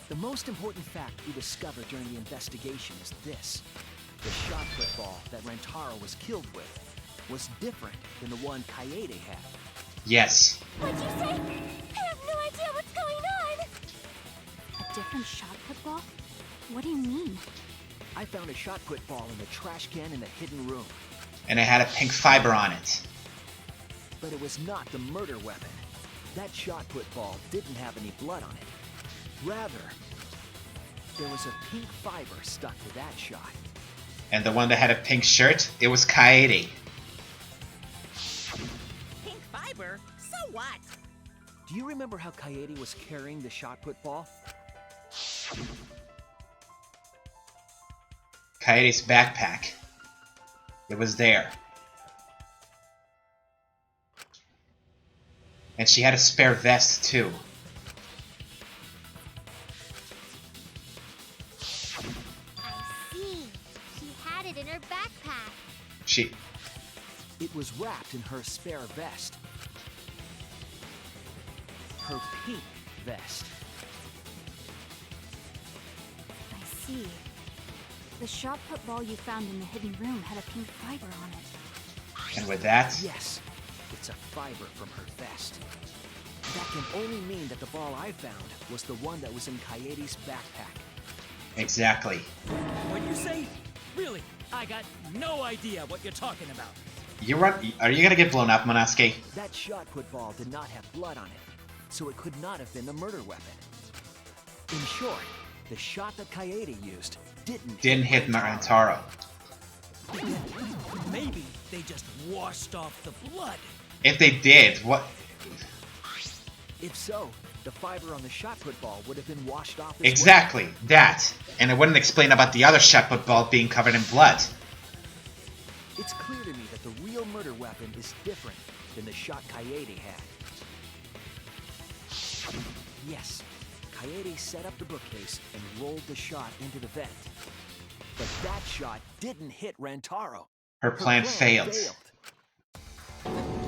The most important fact we discovered during the investigation is this. The shot put ball that Rantaro was killed with was different than the one Kaede had.
Yes.
What'd you say? I have no idea what's going on.
different shot put ball? What do you mean?
I found a shot put ball in the trash can in the hidden room.
And it had a pink fiber on it.
But it was not the murder weapon. That shot put ball didn't have any blood on it. Rather, there was a pink fiber stuck to that shot.
And the one that had a pink shirt, it was Kaede.
Pink fiber? So what?
Do you remember how Kaede was carrying the shot put ball?
Kaede's backpack. It was there. And she had a spare vest too.
I see. She had it in her backpack.
It was wrapped in her spare vest. Her pink vest.
I see. The shot put ball you found in the hidden room had a pink fiber on it.
And with that,
Yes, it's a fiber from her vest. That can only mean that the ball I found was the one that was in Kaede's backpack.
exactly.
What'd you say? Really? I got no idea what you're talking about.
Are you gonna get blown up, Monosuke?
That shot put ball did not have blood on it, so it could not have been the murder weapon. In short, the shot that Kaede used didn't
hit Rantaro.
Maybe they just washed off the blood.
If they did, what?
If so, the fiber on the shot put ball would have been washed off as
Exactly, that. And it wouldn't explain about the other shot put ball being covered in blood.
It's clear to me that the real murder weapon is different than the shot Kaede had. Yes, Kaede set up the bookcase and rolled the shot into the vent. But that shot didn't hit Rantaro.
Her plan failed.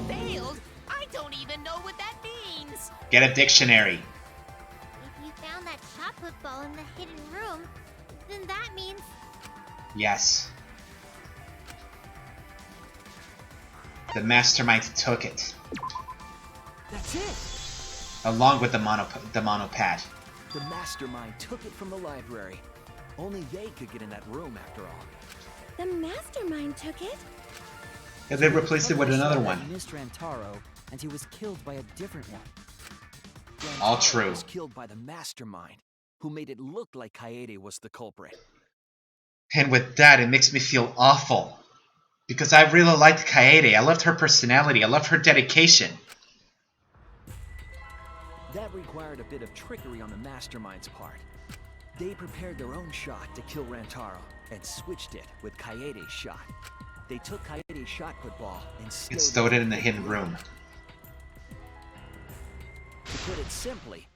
Failed? I don't even know what that means.
Get a dictionary.
If you found that shot put ball in the hidden room, then that means
Yes. The mastermind took it.
That's it!
Along with the monopad.
The mastermind took it from the library. Only they could get in that room after all.
The mastermind took it?
And they replaced it with another one.
Missed Rantaro, and he was killed by a different one.
All
Rantaro
true.
was killed by the mastermind, who made it look like Kaede was the culprit.
And with that, it makes me feel awful. Because I really liked Kaede. I loved her personality. I loved her dedication.
That required a bit of trickery on the mastermind's part. They prepared their own shot to kill Rantaro and switched it with Kaede's shot. They took Kaede's shot put ball and
Stowed it in the hidden room.
To put it simply,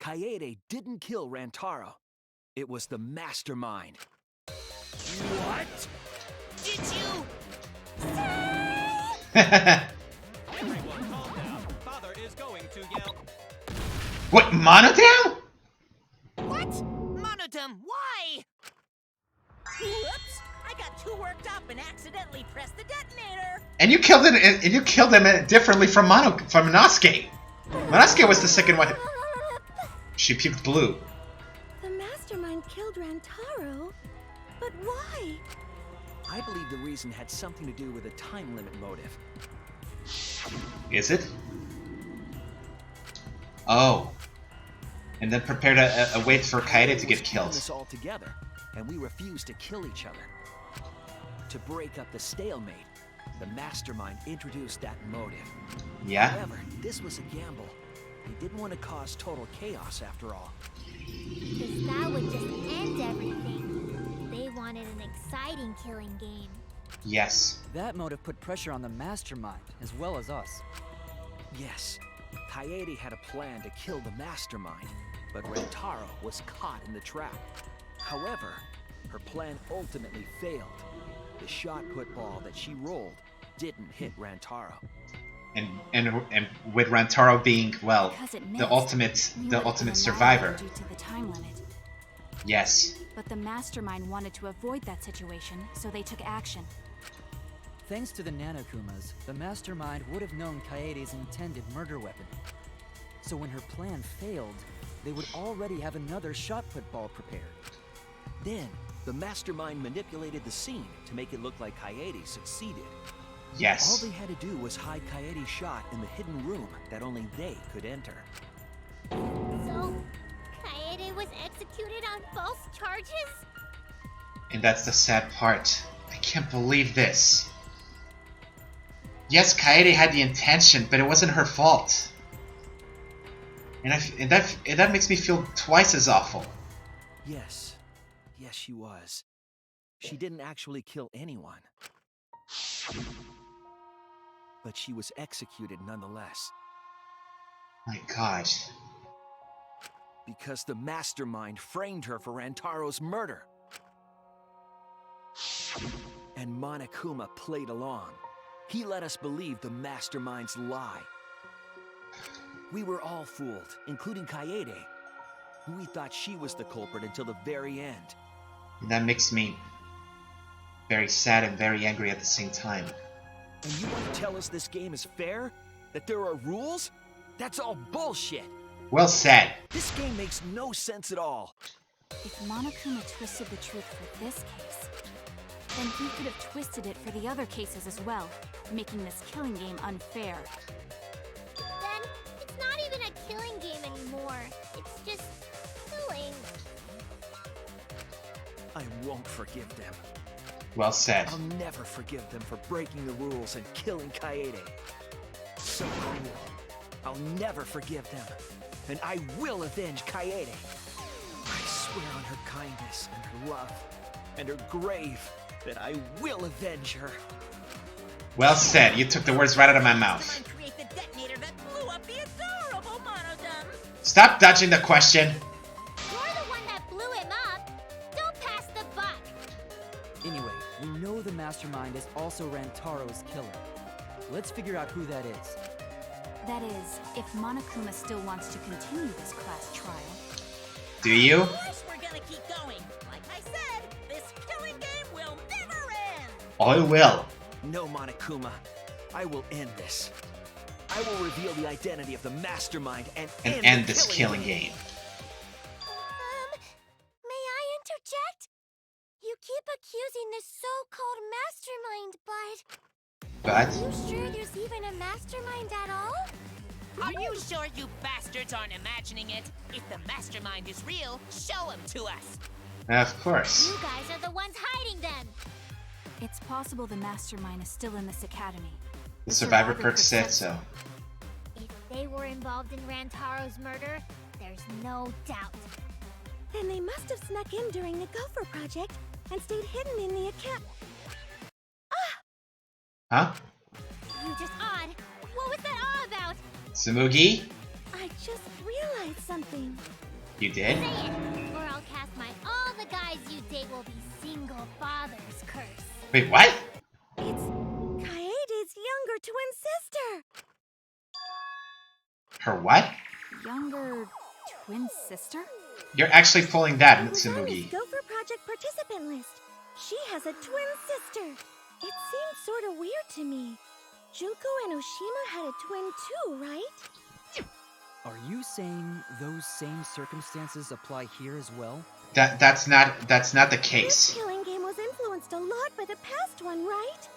Kaede didn't kill Rantaro. It was the mastermind.
What?
Did you?
Everyone calm down. Father is going to yell.
What, Monodam?
What? Monodam, why?
Whoops! I got too worked up and accidentally pressed the detonator.
And you killed it. And you killed him differently from Monosuke. Monosuke was the second one. She puked blue.
The mastermind killed Rantaro? But why?
I believe the reason had something to do with a time limit motive.
Is it? Oh. And then prepared a way for Kaede to get killed.
This all together, and we refused to kill each other. To break up the stalemate, the mastermind introduced that motive.
Yeah?
However, this was a gamble. He didn't want to cause total chaos after all.
because that would just end everything. They wanted an exciting killing game.
Yes.
That motive put pressure on the mastermind, as well as us.
Yes, Kaede had a plan to kill the mastermind, but Rantaro was caught in the trap. However, her plan ultimately failed. The shot put ball that she rolled didn't hit Rantaro.
And with Rantaro being, well,
Because it
the
missed,
ultimate
we would have been
survivor.
annihilated due to the time limit.
Yes.
But the mastermind wanted to avoid that situation, so they took action.
Thanks to the Nanokumas, the mastermind would have known Kaede's intended murder weapon. So when her plan failed, they would already have another shot put ball prepared.
Then, the mastermind manipulated the scene to make it look like Kaede succeeded.
Yes.
All they had to do was hide Kaede's shot in the hidden room that only they could enter.
So, Kaede was executed on false charges?
And that's the sad part. I can't believe this. Yes, Kaede had the intention, but it wasn't her fault. And that makes me feel twice as awful.
Yes. Yes, she was. She didn't actually kill anyone. But she was executed nonetheless.
My gosh.
Because the mastermind framed her for Rantaro's murder. And Monokuma played along. He let us believe the mastermind's lie. We were all fooled, including Kaede. We thought she was the culprit until the very end.
And that makes me very sad and very angry at the same time.
And you want to tell us this game is fair? That there are rules? That's all bullshit!
Well said.
This game makes no sense at all.
If Monokuma twisted the truth for this case, then he could have twisted it for the other cases as well, making this killing game unfair.
Then, it's not even a killing game anymore. It's just killing.
I won't forgive them.
Well said.
I'll never forgive them for breaking the rules and killing Kaede. So cruel. I'll never forgive them. And I will avenge Kaede. I swear on her kindness and her love and her grave that I will avenge her.
Well said. You took the words right out of my mouth.
Create the detonator that blew up the adorable Monodum.
Stop dodging the question.
You're the one that blew him up. Don't pass the buck.
Anyway, we know the mastermind is also Rantaro's killer. Let's figure out who that is.
That is, if Monokuma still wants to continue this class trial.
Do you?
Of course we're gonna keep going. Like I said, this killing game will never end.
I will.
No, Monokuma. I will end this. I will reveal the identity of the mastermind and
end this killing game.
May I interject? You keep accusing this so-called mastermind,
But
are you sure there's even a mastermind at all?
Are you sure you bastards aren't imagining it? If the mastermind is real, show him to us.
of course.
You guys are the ones hiding them.
It's possible the mastermind is still in this academy.
The survivor perk said so.
If they were involved in Rantaro's murder, there's no doubt.
Then they must have snuck in during the Gopher Project and stayed hidden in the account.
Huh?
You just odd. What was that all about?
Tsumugi?
I just realized something.
You did?
Say it, or I'll cast my all the guys you date will be single fathers curse.
Wait, what?
It's Kaede's younger twin sister.
Her what?
Younger twin sister?
You're actually pulling that,
Who was on this
Tsumugi.
Gopher Project participant list. She has a twin sister. It seems sort of weird to me. Junko and Oshima had a twin too, right?
Are you saying those same circumstances apply here as well?
That's not the
This
case.
killing game was influenced a lot by the past one, right?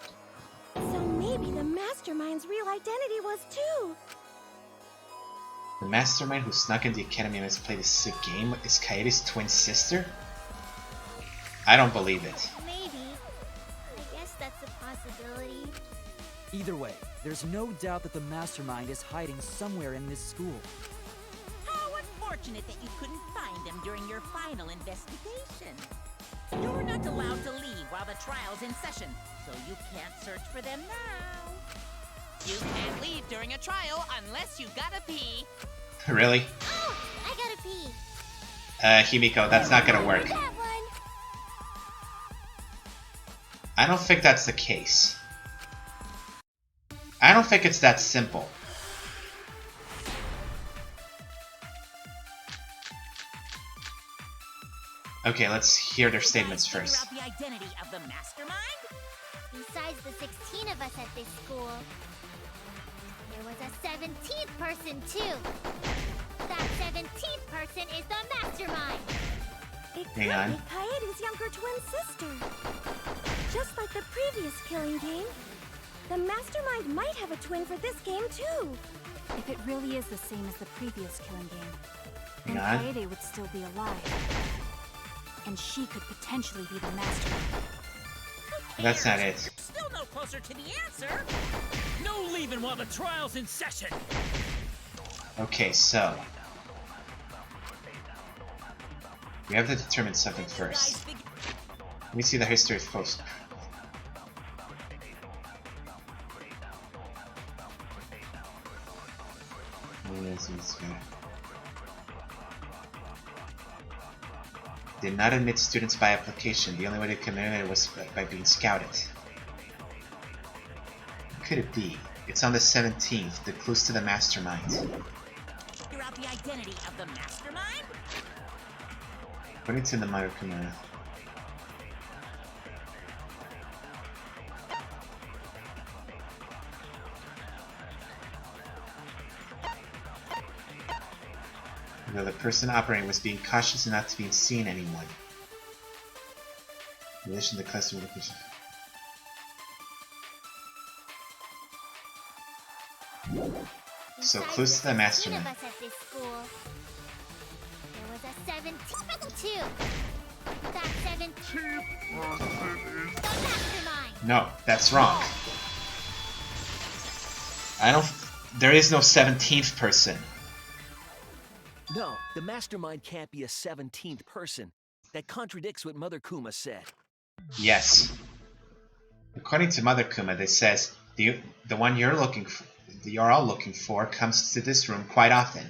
So maybe the mastermind's real identity was too.
The mastermind who snuck into the academy and played this sick game is Kaede's twin sister? I don't believe it.
Maybe. I guess that's a possibility.
Either way, there's no doubt that the mastermind is hiding somewhere in this school.
How unfortunate that you couldn't find them during your final investigation. You're not allowed to leave while the trial's in session, so you can't search for them now.
You can't leave during a trial unless you gotta pee.
Really?
Oh, I gotta pee.
Himiko, that's not gonna work.
That one.
I don't think that's the case. I don't think it's that simple. Okay, let's hear their statements
Figure
first.
out the identity of the mastermind?
Besides the 16 of us at this school, there was a 17th person too. That 17th person is the mastermind.
It
Hang
could
on.
be Kaede's younger twin sister. Just like the previous killing game, the mastermind might have a twin for this game too.
If it really is the same as the previous killing game, then
Hang on.
Kaede would still be alive. And she could potentially be the mastermind.
That's not it.
Still no closer to the answer.
No leaving while the trial's in session.
Okay, so we have to determine something first. Let me see the history of post. Did not admit students by application. The only way to commit it was by being scouted. What could it be? It's on the 17th. The clues to the mastermind.
Figure out the identity of the mastermind?
According to the Mother Kumara. Though the person operating was being cautious and not to be seen anyone. In relation to the customer location. So close to the mastermind.
Of us at this school. There was a 17th. That 17th the mastermind.
No, that's wrong. I don't. There is no 17th person.
No, the mastermind can't be a 17th person. That contradicts what Mother Kuma said.
Yes. According to Mother Kuma, they says the one you're all looking for comes to this room quite often.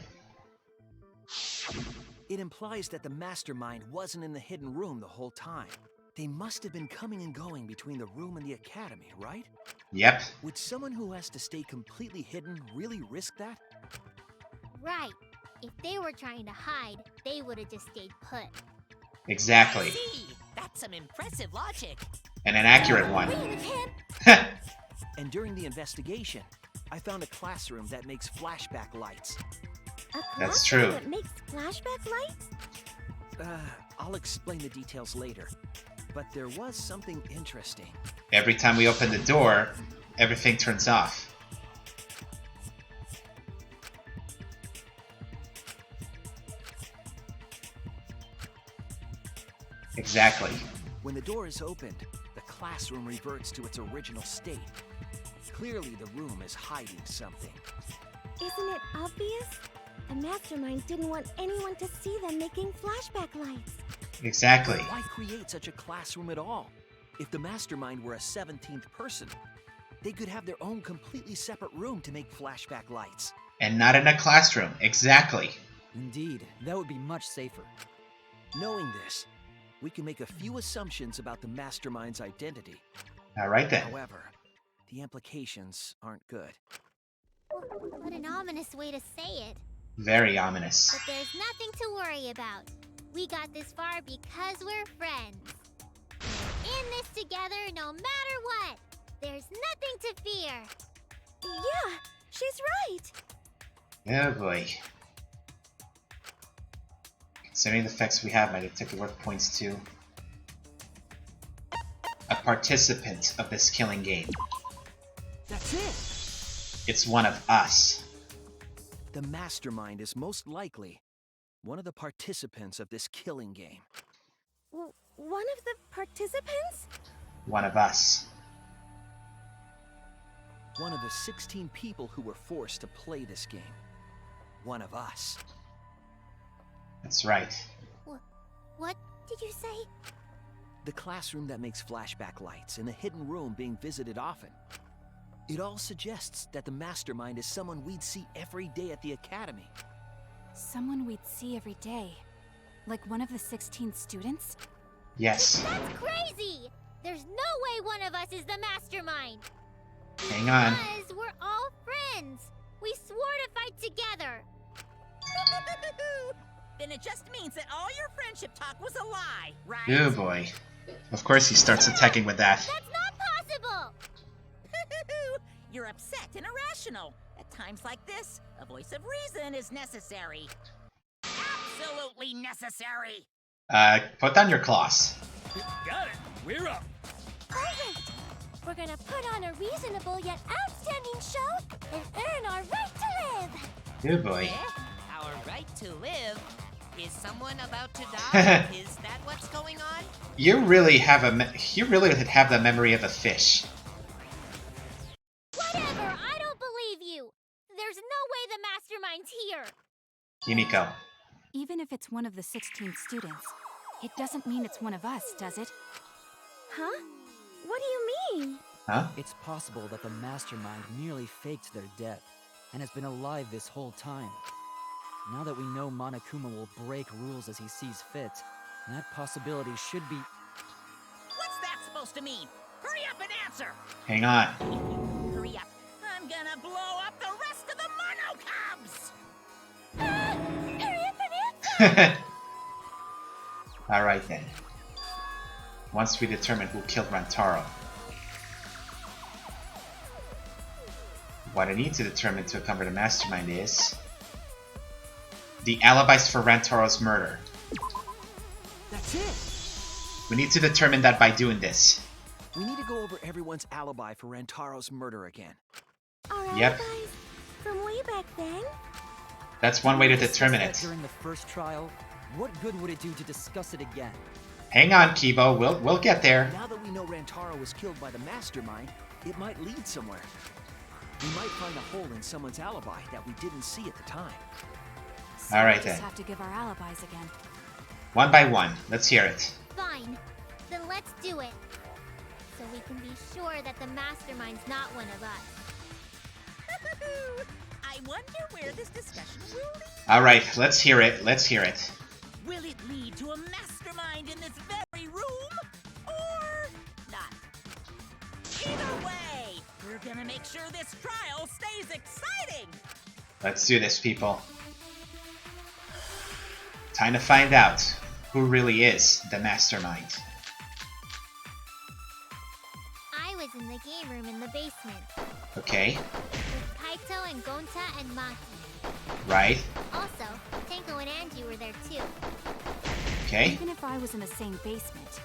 It implies that the mastermind wasn't in the hidden room the whole time. They must have been coming and going between the room and the academy, right?
Yep.
Would someone who has to stay completely hidden really risk that?
Right. If they were trying to hide, they would have just stayed put.
Exactly.
I see. That's some impressive logic.
And an accurate one.
And during the investigation, I found a classroom that makes flashback lights.
That's true.
That makes flashback lights?
I'll explain the details later. But there was something interesting.
Every time we open the door, everything turns off. Exactly.
When the door is opened, the classroom reverts to its original state. Clearly, the room is hiding something.
Isn't it obvious? The mastermind didn't want anyone to see them making flashback lights.
Exactly.
Why create such a classroom at all? If the mastermind were a 17th person, they could have their own completely separate room to make flashback lights.
And not in a classroom. Exactly.
Indeed, that would be much safer.
Knowing this, we can make a few assumptions about the mastermind's identity.
Alright then.
However, the implications aren't good.
What an ominous way to say it.
Very ominous.
But there's nothing to worry about. We got this far because we're friends. We're in this together no matter what. There's nothing to fear.
Yeah, she's right.
Oh boy. Considering the facts we have, my detective work points to a participant of this killing game.
That's it!
It's one of us.
The mastermind is most likely one of the participants of this killing game.
One of the participants?
One of us.
One of the 16 people who were forced to play this game. One of us.
That's right.
What did you say?
The classroom that makes flashback lights and the hidden room being visited often. It all suggests that the mastermind is someone we'd see every day at the academy.
Someone we'd see every day? Like one of the 16 students?
Yes.
That's crazy! There's no way one of us is the mastermind!
Hang on.
Because we're all friends! We swore to fight together!
Then it just means that all your friendship talk was a lie, right?
Oh boy. Of course he starts attacking with that.
That's not possible!
You're upset and irrational. At times like this, a voice of reason is necessary. absolutely necessary.
Put down your claws.
Got it. We're up.
Perfect! We're gonna put on a reasonable yet outstanding show and earn our right to live!
Good boy.
Our right to live? Is someone about to die? Is that what's going on?
You really have the memory of a fish.
Whatever, I don't believe you. There's no way the mastermind's here.
Kimiko.
Even if it's one of the 16 students, it doesn't mean it's one of us, does it?
Huh? What do you mean?
Huh?
It's possible that the mastermind merely faked their death and has been alive this whole time. Now that we know Monokuma will break rules as he sees fit, that possibility should be...
What's that supposed to mean? Hurry up and answer!
Hang on.
If you hurry up, I'm gonna blow up the rest of the Mono Cubs!
Hurry up and answer!
Alright then. Once we determine who killed Rantaro. What I need to determine to uncover the mastermind is... the alibis for Rantaro's murder.
That's it!
We need to determine that by doing this.
We need to go over everyone's alibi for Rantaro's murder again.
Our
Yep.
alibis from way back then?
That's one way to
Discussed
determine
that
it.
During the first trial, what good would it do to discuss it again?
Hang on, Kibo. We'll get there.
Now that we know Rantaro was killed by the mastermind, it might lead somewhere. We might find a hole in someone's alibi that we didn't see at the time.
So
Alright
we
then.
just have to give our alibis again.
One by one. Let's hear it.
Fine. Then let's do it. So we can be sure that the mastermind's not one of us.
I wonder where this discussion will lead.
Alright, let's hear it. Let's hear it.
Will it lead to a mastermind in this very room? Or not? Either way, we're gonna make sure this trial stays exciting!
Let's do this, people. Time to find out who really is the mastermind.
I was in the game room in the basement
Okay,
with Kaito and Gonta and Maki.
right?
Also, Tenko and Angie were there too.
Okay.
Even if I was in the same basement,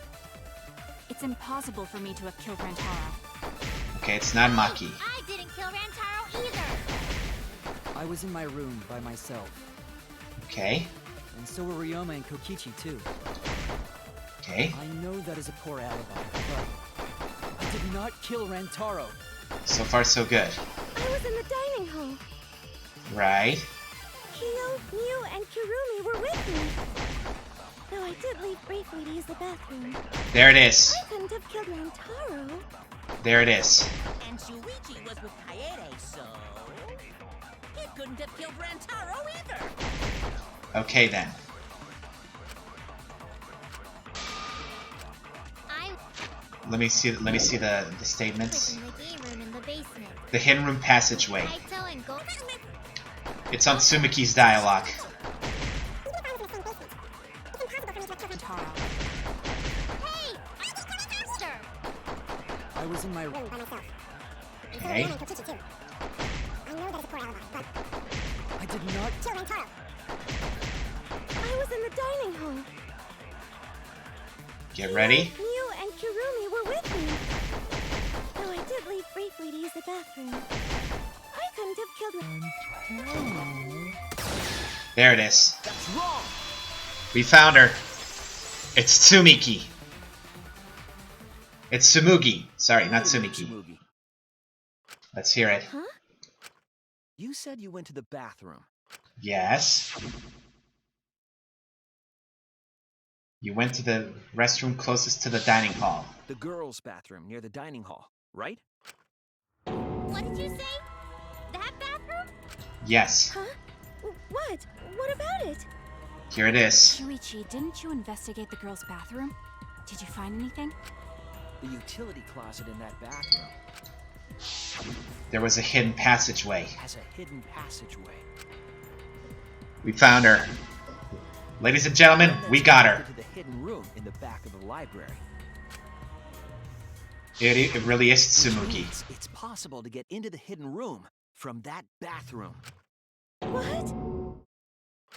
it's impossible for me to have killed Rantaro.
Okay, it's not Maki.
I didn't kill Rantaro either.
I was in my room by myself,
Okay,
and so were Ryoma and Kokichi too.
okay.
I know that is a poor alibi, but I did not kill Rantaro.
So far, so good.
I was in the dining hall.
Right?
Kyo, Miu, and Kirumi were with me. Though I did leave briefly to use the bathroom.
There it is.
I couldn't have killed Rantaro.
There it is.
And Shuichi was with Kaede, so... he couldn't have killed Rantaro either!
Okay then.
I
Let me see the
was
statements.
in the game room in the basement.
The hidden room passageway.
Kaito and Gonta.
It's on Sumiki's dialogue.
Rantaro.
Hey! I just got a master!
I was in my room.
Okay.
I did not.
I was in the dining hall.
Get ready.
Miu and Kirumi were with me. Though I did leave briefly to use the bathroom. I couldn't have killed Rantaro.
There it is.
That's wrong!
We found her. It's Tsumiki. It's Tsumugi. Sorry, not Tsumiki.
Tsumugi.
Let's hear it.
Huh?
You said you went to the bathroom.
Yes. You went to the restroom closest to the dining hall.
The girls' bathroom near the dining hall, right?
What did you say? That bathroom?
Yes.
Huh? What? What about it?
Here it is.
Shuichi, didn't you investigate the girls' bathroom? Did you find anything?
The utility closet in that bathroom
There was a hidden passageway.
has a hidden passageway.
We found her. Ladies and gentlemen,
One
we
that's
got her.
connected to the hidden room in the back of the library.
It really is
Which
Tsumugi.
means it's possible to get into the hidden room from that bathroom.
What?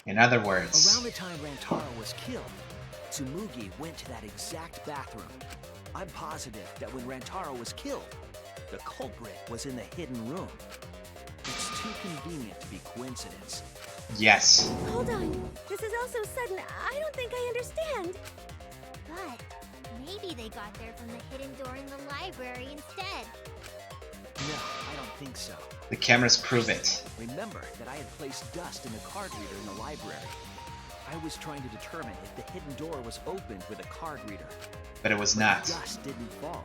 In other words,
Around the time Rantaro was killed, Tsumugi went to that exact bathroom. I'm positive that when Rantaro was killed, the culprit was in the hidden room. It's too convenient to be coincidence.
yes.
Hold on. This is all so sudden, I don't think I understand.
But maybe they got there from the hidden door in the library instead.
No, I don't think so.
The cameras prove it.
Remember that I had placed dust in the card reader in the library. I was trying to determine if the hidden door was opened with a card reader.
But it was
But
not.
the dust didn't fall.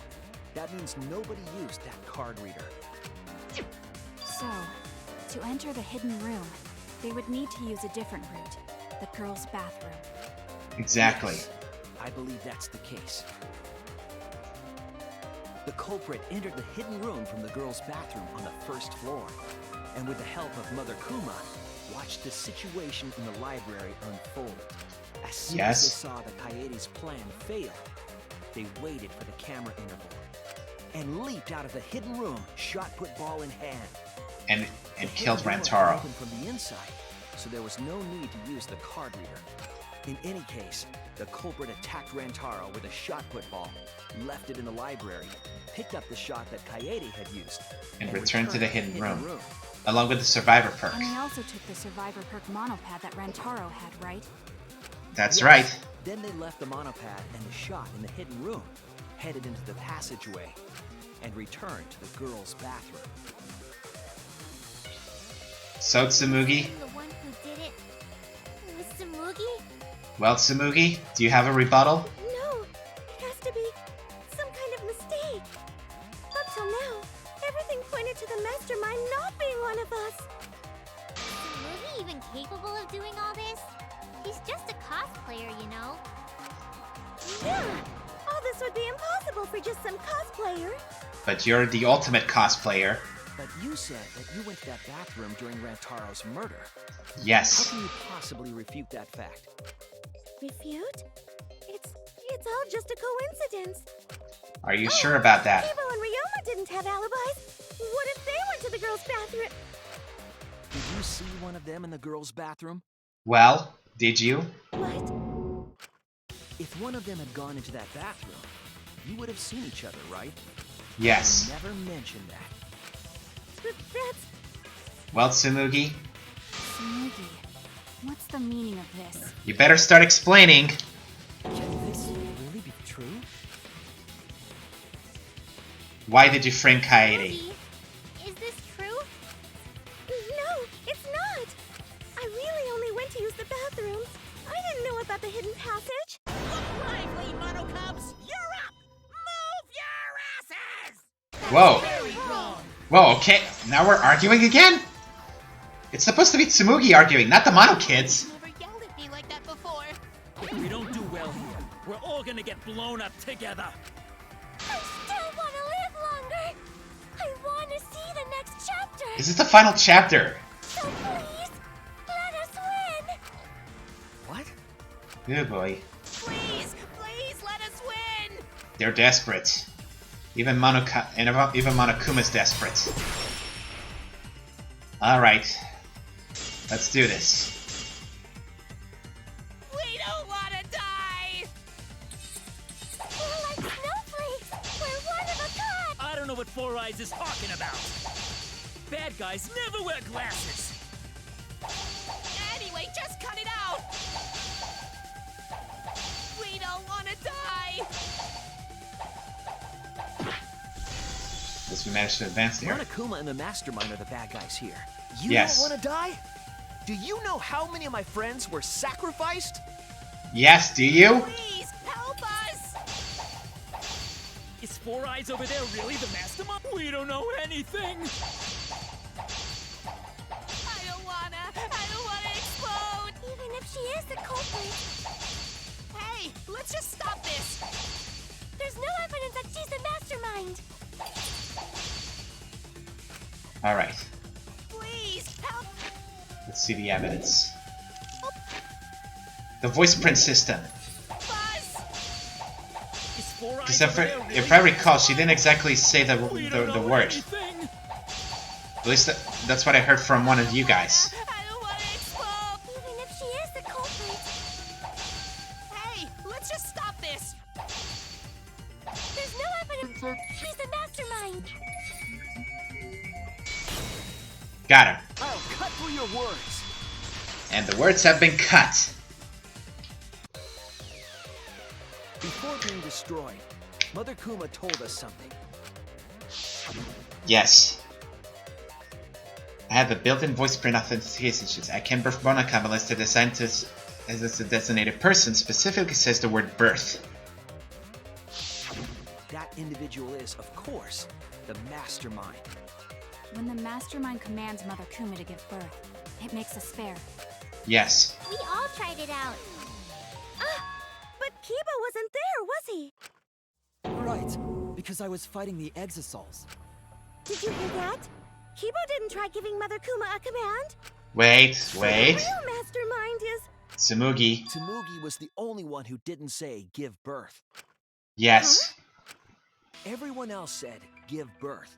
That means nobody used that card reader.
So, to enter the hidden room, they would need to use a different route, the girls' bathroom.
Exactly.
Yes, I believe that's the case. The culprit entered the hidden room from the girls' bathroom on the first floor, and with the help of Mother Kuma, watched the situation in the library unfold. As soon as they saw that Kaede's plan fail, they waited for the camera interval and leaped out of the hidden room, shot put ball in hand.
And
The
killed
hidden door
Rantaro.
opened from the inside, so there was no need to use the card reader. In any case, the culprit attacked Rantaro with a shot put ball, left it in the library, picked up the shot that Kaede had used,
And returned to the hidden room. Along with the survivor perk.
And they also took the survivor perk monopad that Rantaro had, right?
That's
Yes.
right.
Then they left the monopad and the shot in the hidden room, headed into the passageway, and returned to the girls' bathroom.
So, Tsumugi?
And the one who did it was Tsumugi?
Well, Tsumugi, do you have a rebuttal?
No, it has to be some kind of mistake. Up till now, everything pointed to the mastermind not being one of us.
Is Tsumugi even capable of doing all this? He's just a cosplayer, you know.
Yeah, all this would be impossible for just some cosplayer.
But you're the ultimate cosplayer.
But you said that you went to that bathroom during Rantaro's murder.
Yes.
How can you possibly refute that fact?
Refute? It's all just a coincidence.
Are you sure about that?
Kibo and Ryoma didn't have alibis. What if they went to the girls' bathroom?
Did you see one of them in the girls' bathroom?
Well, did you?
What?
If one of them had gone into that bathroom, you would have seen each other, right?
Yes.
You never mentioned that.
That's...
Well, Tsumugi,
Tsumugi, what's the meaning of this?
you better start explaining.
Can this really be true?
Why did you frame Kaede?
Tsumugi, is this true?
No, it's not. I really only went to use the bathrooms. I didn't know about the hidden passage.
Look lively, Mono Cubs! You're up! Move your asses!
Whoa.
Very wrong.
Whoa, okay. Now we're arguing again? It's supposed to be Tsumugi arguing, not the Mono Kids.
Never yelled at me like that before.
If we don't do well here, we're all gonna get blown up together.
I still want to live longer. I want to see the next chapter.
This is the final chapter.
So please, let us win.
What?
Oh boy.
Please, please let us win.
They're desperate. Even Monokuma's desperate. Alright. Let's do this.
We don't want to die.
We're like snowflakes. We're one of a kind.
I don't know what Four Eyes is talking about. Bad guys never wear glasses.
Anyway, just cut it out. We don't want to die.
Guess we managed to advance there.
Monokuma and the Mastermind are the bad guys here. You
Yes.
don't want to die? Do you know how many of my friends were sacrificed?
Yes, do you?
Please help us.
Is Four Eyes over there really the mastermind? We don't know anything.
I don't wanna explode.
Even if she is the culprit,
Hey, let's just stop this.
there's no evidence that she's the mastermind.
Alright.
Please help.
Let's see the evidence. The voice print system.
Buzz.
Is Four Eyes
Because
over there really
if I recall, she didn't exactly say the word.
anything?
At least that's what I heard from one of you guys.
I don't wanna explode.
Even if she
Got her.
I'll cut through your words.
And the words have been cut.
Before being destroyed, Mother Kuma told us something.
Yes. I have a built-in voice print authentication. I can birth Monokuma unless the scientist as a designated person specifically says the word birth.
That individual is, of course, the mastermind.
When the mastermind commands Mother Kuma to give birth, it makes a spare.
Yes.
We all tried it out.
But Kiba wasn't there, was he?
Right, because I was fighting the Exisals.
Did you hear that? Kiba didn't try giving Mother Kuma a command.
Wait.
The real mastermind is...
Tsumugi.
Tsumugi was the only one who didn't say give birth.
Yes.
Everyone else said give birth.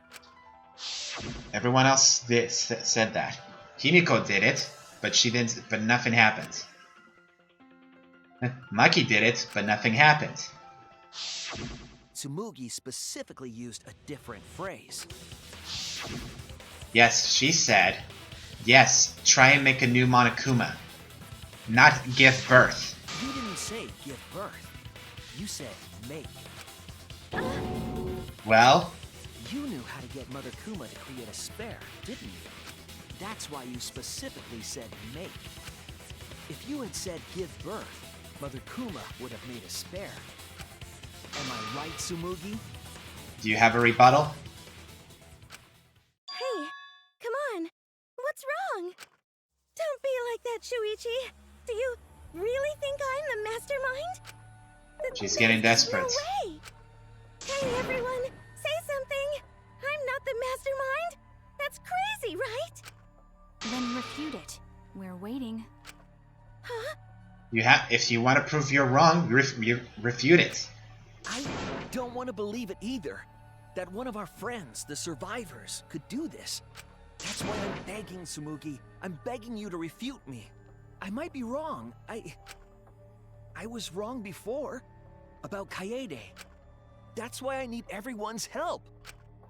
Everyone else said that. Himiko did it, but she didn't. But nothing happened. Maki did it, but nothing happened.
Tsumugi specifically used a different phrase.
Yes, she said, yes, try and make a new Monokuma. Not give birth.
You didn't say give birth. You said make.
Well?
You knew how to get Mother Kuma to create a spare, didn't you? That's why you specifically said make. If you had said give birth, Mother Kuma would have made a spare. Am I right, Tsumugi?
Do you have a rebuttal?
Hey, come on. What's wrong? Don't be like that, Shuichi. Do you really think I'm the mastermind?
She's getting desperate.
No way! Hey, everyone, say something! I'm not the mastermind! That's crazy, right?
Then refute it. We're waiting.
Huh?
If you want to prove you're wrong, you refute it.
I don't want to believe it either. That one of our friends, the survivors, could do this. That's why I'm begging, Tsumugi. I'm begging you to refute me. I might be wrong. I was wrong before. About Kaede. That's why I need everyone's help.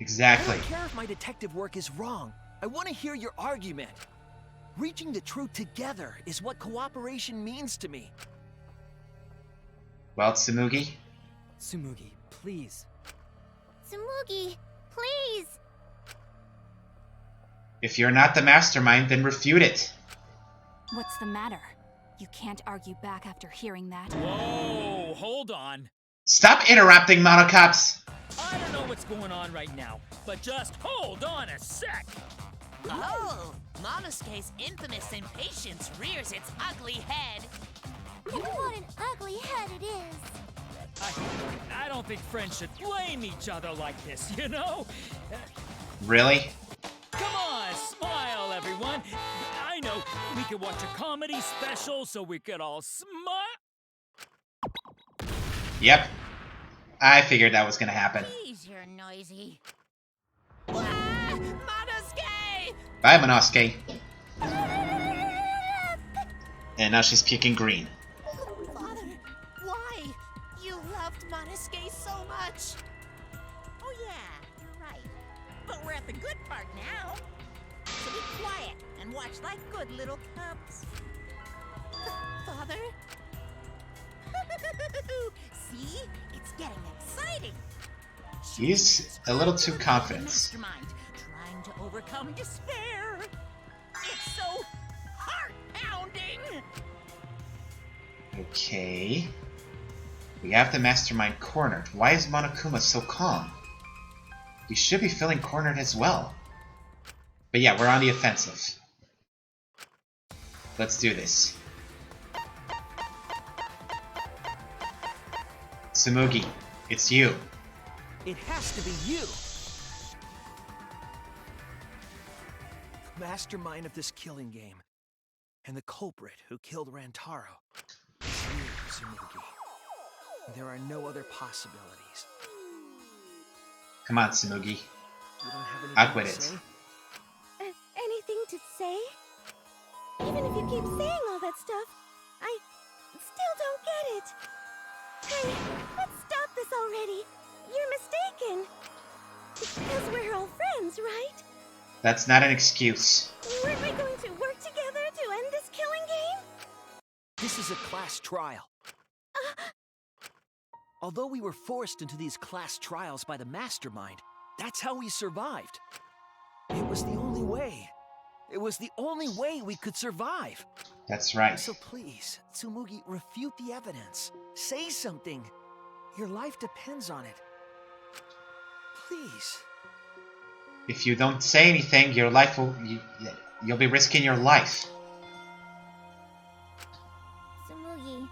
Exactly.
I don't care if my detective work is wrong. I want to hear your argument. Reaching the truth together is what cooperation means to me.
Well, Tsumugi?
Tsumugi, please.
Tsumugi, please!
If you're not the mastermind, then refute it.
What's the matter? You can't argue back after hearing that.
Whoa, hold on.
Stop interrupting, Monocops!
I don't know what's going on right now, but just hold on a sec.
Oh, Monosuke's infamous impatience rears its ugly head.
And what an ugly head it is.
I don't think friends should blame each other like this, you know?
Really?
Come on, smile, everyone. I know, we could watch a comedy special so we could all smile.
Yep. I figured that was gonna happen.
Please, you're noisy.
Ah, Monosuke!
Bye, Monosuke. And now she's puking green.
Father, why? You loved Monosuke so much.
Oh yeah, you're right. But we're at the good part now. So be quiet and watch like good little cubs.
Father?
See? It's getting exciting.
He's a little too confident.
Mastermind, trying to overcome despair. It's so heart-pounding.
Okay. We have the mastermind cornered. Why is Monokuma so calm? He should be feeling cornered as well. But yeah, we're on the offensive. Let's do this. Tsumugi, it's you.
It has to be you. Mastermind of this killing game. And the culprit who killed Rantaro. It's you, Tsumugi. There are no other possibilities.
Come on, Tsumugi.
You don't have anything
Out with
to
it.
say?
Anything to say? Even if you keep saying all that stuff, I still don't get it. Hey, let's stop this already. You're mistaken. Because we're all friends, right?
That's not an excuse.
Weren't we going to work together to end this killing game?
This is a class trial. Although we were forced into these class trials by the mastermind, that's how we survived. It was the only way. It was the only way we could survive.
That's right.
So please, Tsumugi, refute the evidence. Say something. Your life depends on it. Please.
If you don't say anything, your life will... You'll be risking your life.
Tsumugi,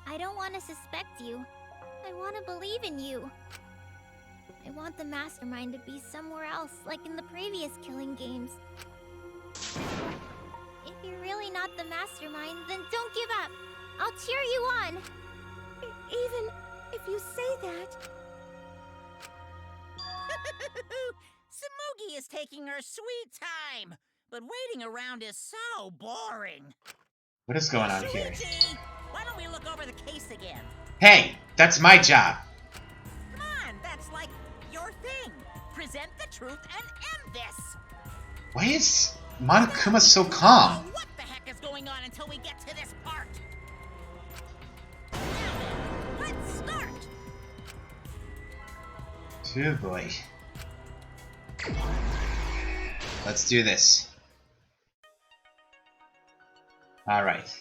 I don't want to suspect you. I want to believe in you. I want the mastermind to be somewhere else, like in the previous killing games. If you're really not the mastermind, then don't give up. I'll cheer you on.
Even if you say that...
Tsumugi is taking her sweet time, but waiting around is so boring.
What is going on here?
Shuichi, why don't we look over the case again?
Hey! That's my job!
Come on, that's like your thing. Present the truth and end this.
Why is Monokuma so calm?
What the heck is going on until we get to this part? Now then, let's start.
Oh boy. Let's do this. Alright.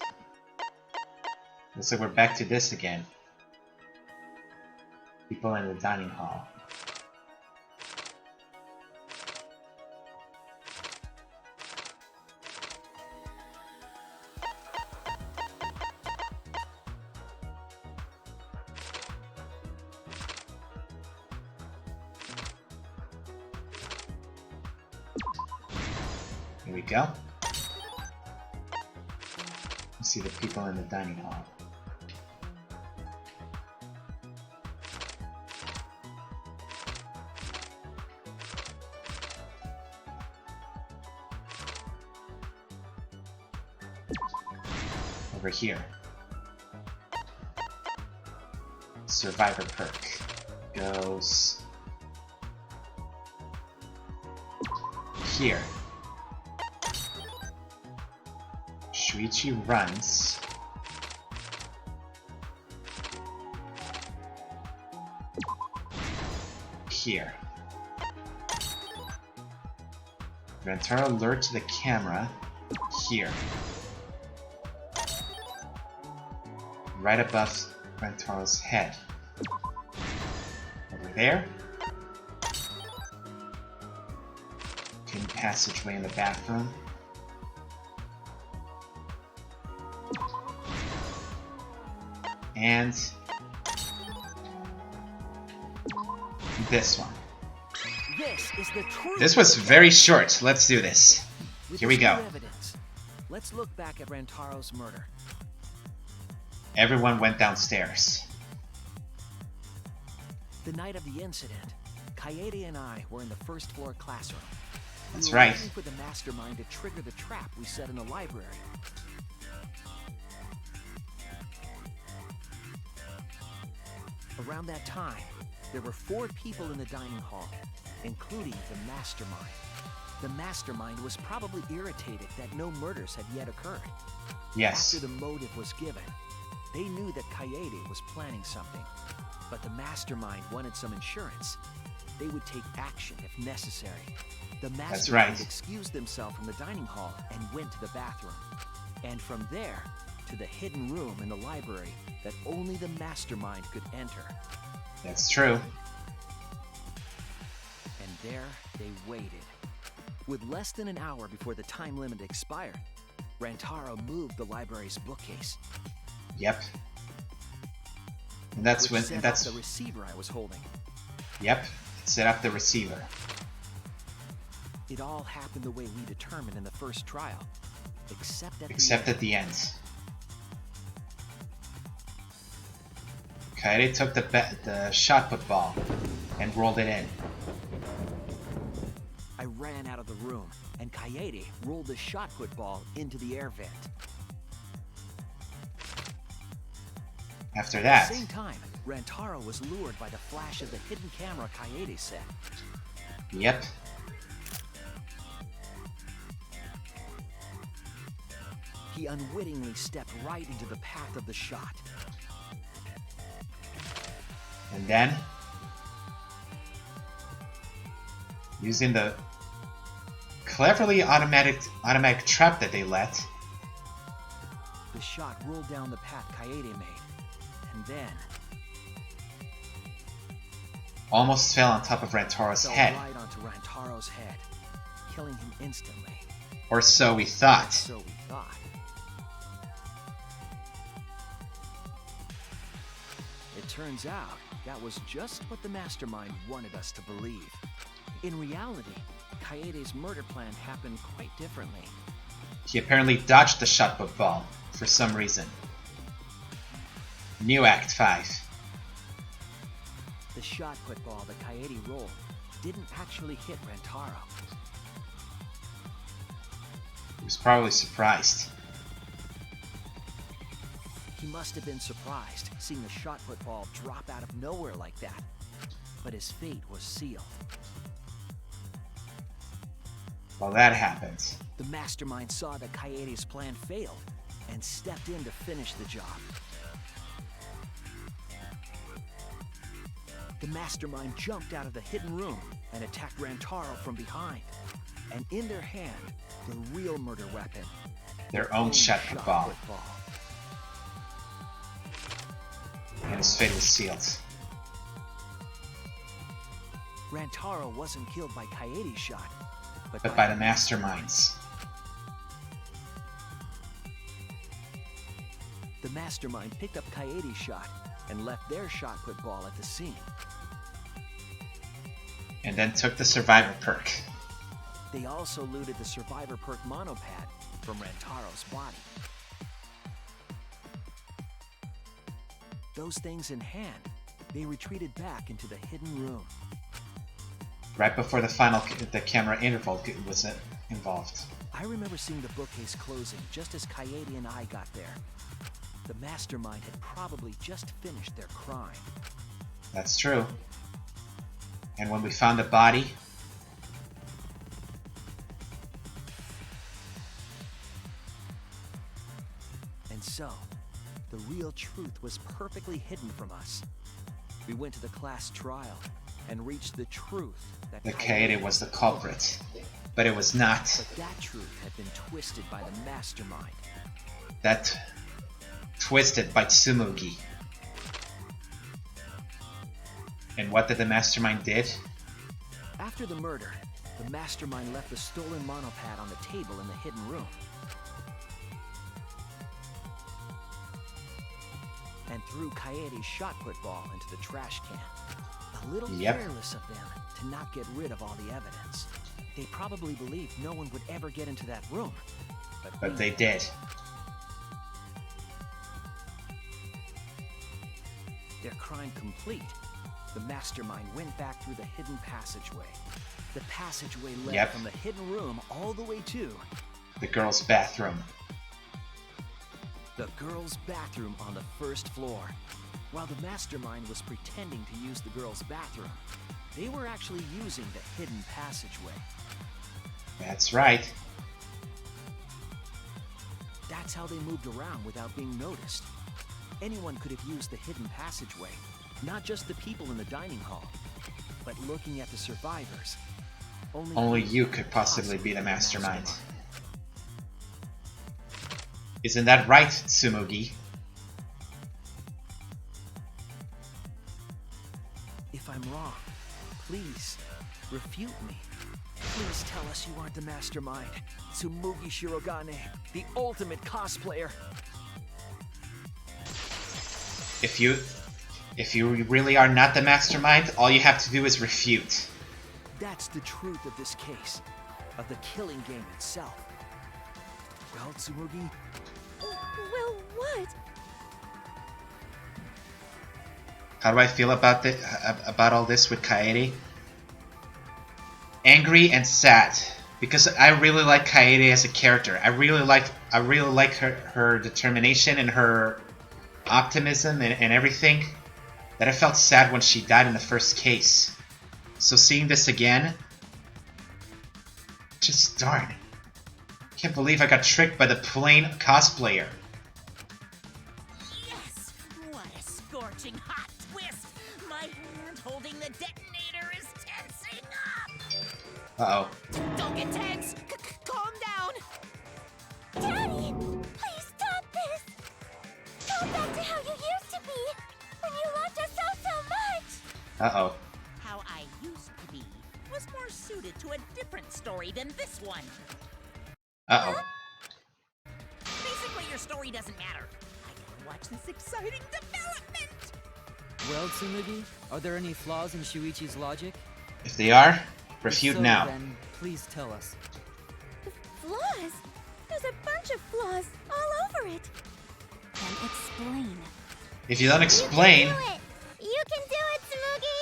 Looks like we're back to this again. People in the dining hall. Here we go. Let's see the people in the dining hall. Over here. Survivor perk goes here. Shuichi runs. Here. Rentaro alert to the camera. Here. Right above Rentaro's head. Over there. Hidden passageway in the bathroom. And this one.
This is the truth.
This was very short. Let's do this. Here we go.
Let's look back at Rantaro's murder.
Everyone went downstairs.
The night of the incident, Kaede and I were in the first floor classroom.
That's
we were
right.
waiting for the mastermind to trigger the trap we set in the library. Around that time, there were 4 people in the dining hall, including the mastermind. The mastermind was probably irritated that no murders had yet occurred.
Yes.
After the motive was given, they knew that Kaede was planning something, but the mastermind wanted some insurance. They would take action if necessary. The mastermind excused themselves from the dining hall and went to the bathroom. And from there, to the hidden room in the library that only the mastermind could enter.
That's true.
And there they waited. With less than an hour before the time limit expired, Rantaro moved the library's bookcase.
Yep. And that's when that's
the receiver I was holding.
Yep. Set up the receiver.
It all happened the way we determined in the first trial, except
at the end. Kaede took the shot put ball and rolled it in.
I ran out of the room, and Kaede rolled the shot put ball into the air vent.
After that,
at the same time, Rantaro was lured by the flash of the hidden camera Kaede set.
Yep.
he unwittingly stepped right into the path of the shot.
And then, using the cleverly automatic trap that they let,
the shot rolled down the path Kaede made, and then
almost fell on top of Rantaro's
fell
head.
right onto Rantaro's head, killing him instantly.
Or so we thought.
So we thought. It turns out that was just what the mastermind wanted us to believe. In reality, Kaede's murder plan happened quite differently.
He apparently dodged the shot put ball for some reason. New Act 5.
The shot put ball that Kaede rolled didn't actually hit Rantaro.
He was probably surprised.
He must have been surprised seeing the shot put ball drop out of nowhere like that. But his fate was sealed.
While that happened,
The mastermind saw that Kaede's plan failed and stepped in to finish the job. The mastermind jumped out of the hidden room and attacked Rantaro from behind. And in their hand, the real murder weapon.
their own shot put ball. And his fate was sealed.
Rantaro wasn't killed by Kaede's shot,
But by the masterminds.
The mastermind picked up Kaede's shot and left their shot put ball at the scene.
And then took the survivor perk.
They also looted the survivor perk monopad from Rantaro's body. Those things in hand, they retreated back into the hidden room.
Right before the camera interval was involved.
I remember seeing the bookcase closing just as Kaede and I got there. The mastermind had probably just finished their crime.
That's true. And when we found the body,
and so, the real truth was perfectly hidden from us. We went to the class trial and reached the truth that
the Kaede was the culprit. But it was not.
But that truth had been twisted by the mastermind.
That twisted by Tsumugi. And what did the mastermind did?
After the murder, the mastermind left the stolen monopad on the table in the hidden room. And threw Kaede's shot put ball into the trash can. A little careless of them to not get rid of all the evidence. They probably believed no one would ever get into that room.
But they did.
Their crime complete, the mastermind went back through the hidden passageway. The passageway led from the hidden room all the way to
the girls' bathroom.
The girls' bathroom on the first floor. While the mastermind was pretending to use the girls' bathroom, they were actually using the hidden passageway.
That's right.
That's how they moved around without being noticed. Anyone could have used the hidden passageway, not just the people in the dining hall, but looking at the survivors.
Only you could possibly be the mastermind. Isn't that right, Tsumugi?
If I'm wrong, please refute me. Please tell us you aren't the mastermind. Tsumugi Shirogane, the ultimate cosplayer.
If you really are not the mastermind, all you have to do is refute.
That's the truth of this case, of the killing game itself. Well, Tsumugi?
Well, what?
How do I feel about all this with Kaede? Angry and sad, because I really like Kaede as a character. I really like her determination and her optimism and everything. That I felt sad when she died in the first case. So seeing this again, just darn, Can't believe I got tricked by the plain cosplayer.
Yes! What a scorching hot twist! My hand holding the detonator is tensing up!
Uh-oh.
Don't get tense. Calm down.
Daddy, please stop this. Go back to how you used to be when you loved us so much.
Uh-oh.
How I used to be was more suited to a different story than this one.
Uh-oh.
Basically, your story doesn't matter. I gotta watch this exciting development!
Well, Tsumugi, are there any flaws in Shuichi's logic?
If they are,
If
refute
so,
now.
Then please tell us.
Flaws? There's a bunch of flaws all over it.
Then explain.
If you don't explain...
You can do it, Tsumugi.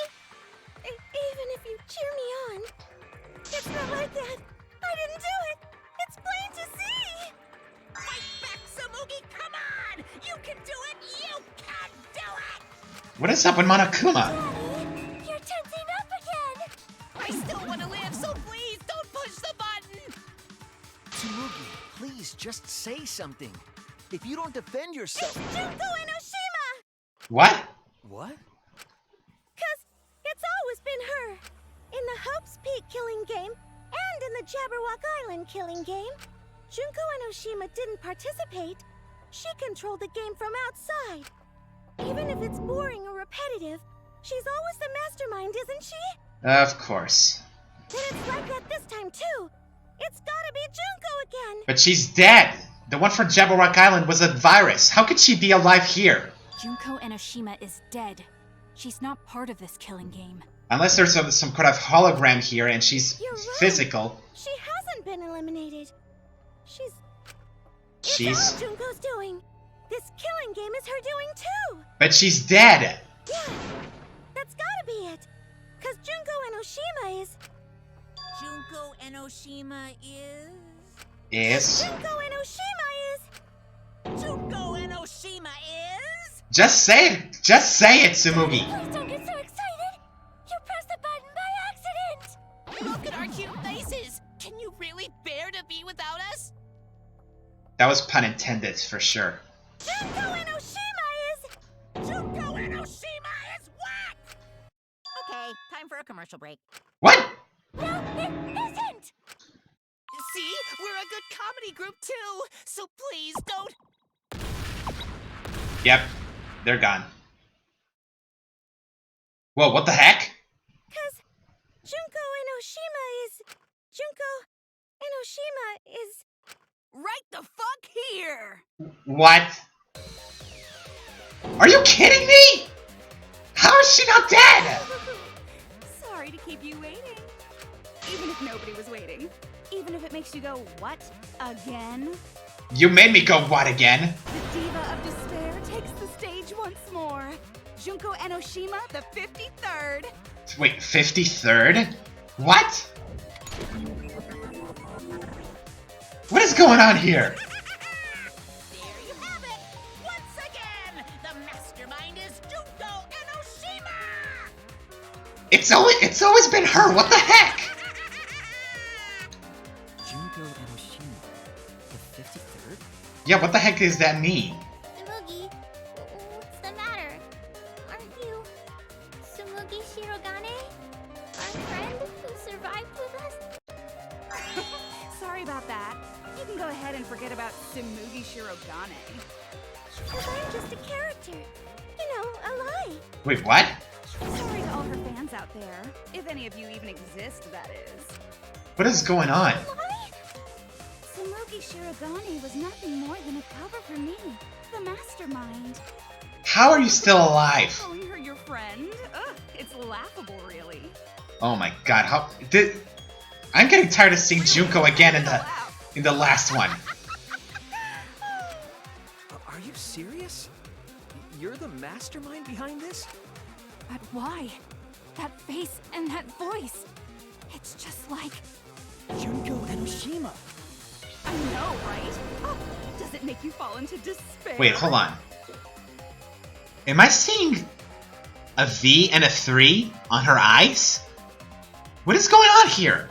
Even if you cheer me on. It's not like that. I didn't do it. It's plain to see.
Fight back, Tsumugi! Come on! You can do it! You can do it!
What is up with Monokuma?
Daddy, you're tensing up again.
I still want to live, so please don't push the button.
Tsumugi, please just say something. If you don't defend yourself...
Junko Enoshima!
What?
What?
'Cause it's always been her. In the Hope's Peak killing game, and in the Jabberwock Island killing game. Junko Enoshima didn't participate. She controlled the game from outside. Even if it's boring or repetitive, she's always the mastermind, isn't she?
Of course.
Then it's like that this time too. It's gotta be Junko again.
But she's dead! The one from Jabberwock Island was a virus. How could she be alive here?
Junko Enoshima is dead. She's not part of this killing game.
Unless there's some kind of hologram here and she's
You're right.
physical.
She hasn't been eliminated. It's
She's...
all Junko's doing. This killing game is her doing too.
But she's dead!
Yeah, that's gotta be it. 'Cause Junko Enoshima is...
Junko Enoshima is...
Is...
Junko Enoshima is...
Junko Enoshima is...
Just say it! Just say it, Tsumugi!
Please don't get so excited. You pressed the button by accident.
Look at our cute faces. Can you really bear to be without us?
That was pun intended, for sure.
Junko Enoshima is...
Junko Enoshima is what? Okay, time for a commercial break.
What?
No, it isn't.
See? We're a good comedy group too. So please don't.
Yep. They're gone. Whoa, what the heck?
'Cause Junko Enoshima is... Junko Enoshima is...
Right the fuck here!
What? Are you kidding me? How is she not dead?
Sorry to keep you waiting. Even if nobody was waiting. Even if it makes you go, what? Again?
You made me go what again?
The Diva of Despair takes the stage once more. Junko Enoshima, the 53rd.
Wait, 53rd? What? What is going on here?
There you have it! Once again, the mastermind is Junko Enoshima!
It's always been her. What the heck?
Junko Enoshima, the 53rd?
Yeah, what the heck does that mean?
Tsumugi, what's the matter? Aren't you Tsumugi Shirogane? Our friend who survived with us?
Sorry about that. You can go ahead and forget about Tsumugi Shirogane.
'Cause I'm just a character. You know, a lie.
Wait, what?
Sorry to all her fans out there. If any of you even exist, that is.
What is going on?
Lie?
Tsumugi Shirogane was nothing more than a cover for me, the mastermind.
How are you still alive?
Calling her your friend? Ugh, it's laughable, really.
Oh my god, how did I'm getting tired of seeing Junko again in the last one.
Are you serious? You're the mastermind behind this?
But why? That face and that voice. It's just like...
Junko Enoshima.
I know, right? Oh, does it make you fall into despair?
Wait, hold on. Am I seeing a V and a 3 on her eyes? What is going on here?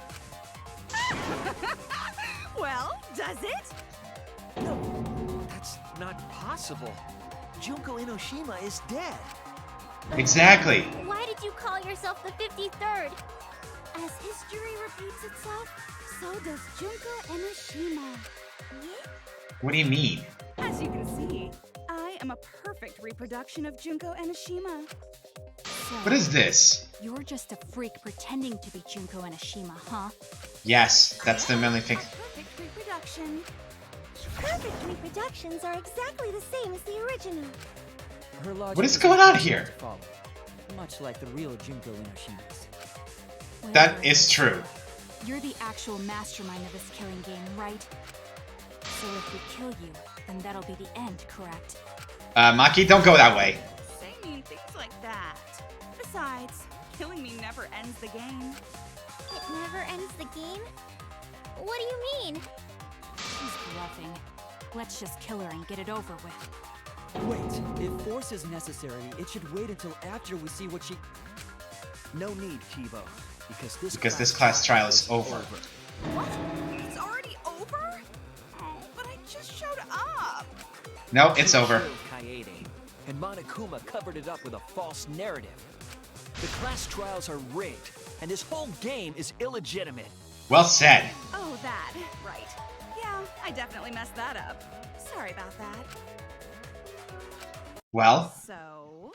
Well, does it?
impossible. Junko Enoshima is dead.
Exactly.
Why did you call yourself the 53rd?
As history repeats itself, so does Junko Enoshima. Yeah?
What do you mean?
As you can see, I am a perfect reproduction of Junko Enoshima.
So,
What is this?
you're just a freak pretending to be Junko Enoshima, huh?
Yes, that's the only thing.
Perfect reproduction. Perfect reproductions are exactly the same as the original.
Her logic
What is
is
going on
impossible
here?
to follow, much like the real Junko Enoshimas.
That
Whatever.
is true.
You're the actual mastermind of this killing game, right? So if we kill you, then that'll be the end, correct?
Maki, don't go that way.
Say mean things like that. Besides, killing me never ends the game.
It never ends the game? What do you mean?
She's bluffing. Let's just kill her and get it over with.
Wait, if force is necessary, it should wait until after we see what she...
No need, Kibo, because
This class trial is over.
What? It's already over? Oh, but I just showed up.
No, it's over.
Killed Kaede, and Monokuma covered it up with a false narrative. The class trials are rigged, and this whole game is illegitimate.
Well said.
Oh, that. Right. Yeah, I definitely messed that up. Sorry about that.
Well,
So?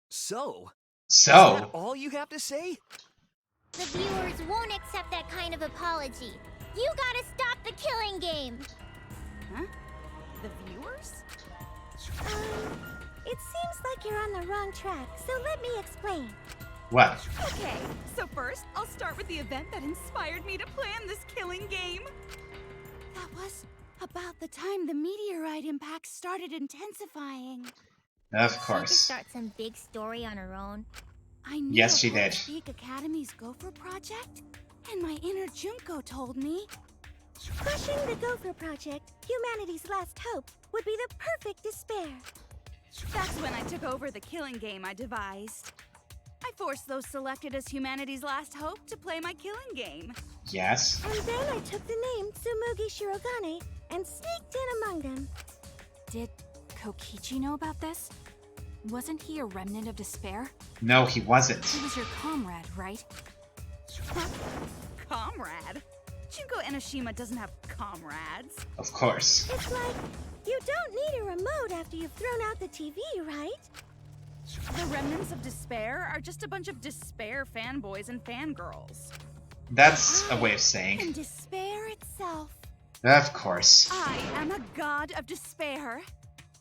So?
So?
Is that all you have to say?
The viewers won't accept that kind of apology. You gotta stop the killing game.
Huh? The viewers?
It seems like you're on the wrong track, so let me explain.
What?
Okay, so first, I'll start with the event that inspired me to plan this killing game. That was about the time the meteorite impact started intensifying.
Of
She could
course.
start some big story on her own.
I knew
Yes, she
about
did.
Peak Academy's Gopher Project, and my inner Junko told me.
Crushing the Gopher Project, humanity's last hope, would be the perfect despair.
That's when I took over the killing game I devised. I forced those selected as humanity's last hope to play my killing game.
Yes.
And then I took the name Tsumugi Shirogane and sneaked in among them.
Did Kokichi know about this? Wasn't he a remnant of despair?
No, he wasn't.
He was your comrade, right?
Comrade? Junko Enoshima doesn't have comrades.
Of course.
It's like, you don't need a remote after you've thrown out the TV, right?
The remnants of despair are just a bunch of despair fanboys and fangirls.
That's a way of
And
saying.
despair itself.
Of course.
I am a god of despair.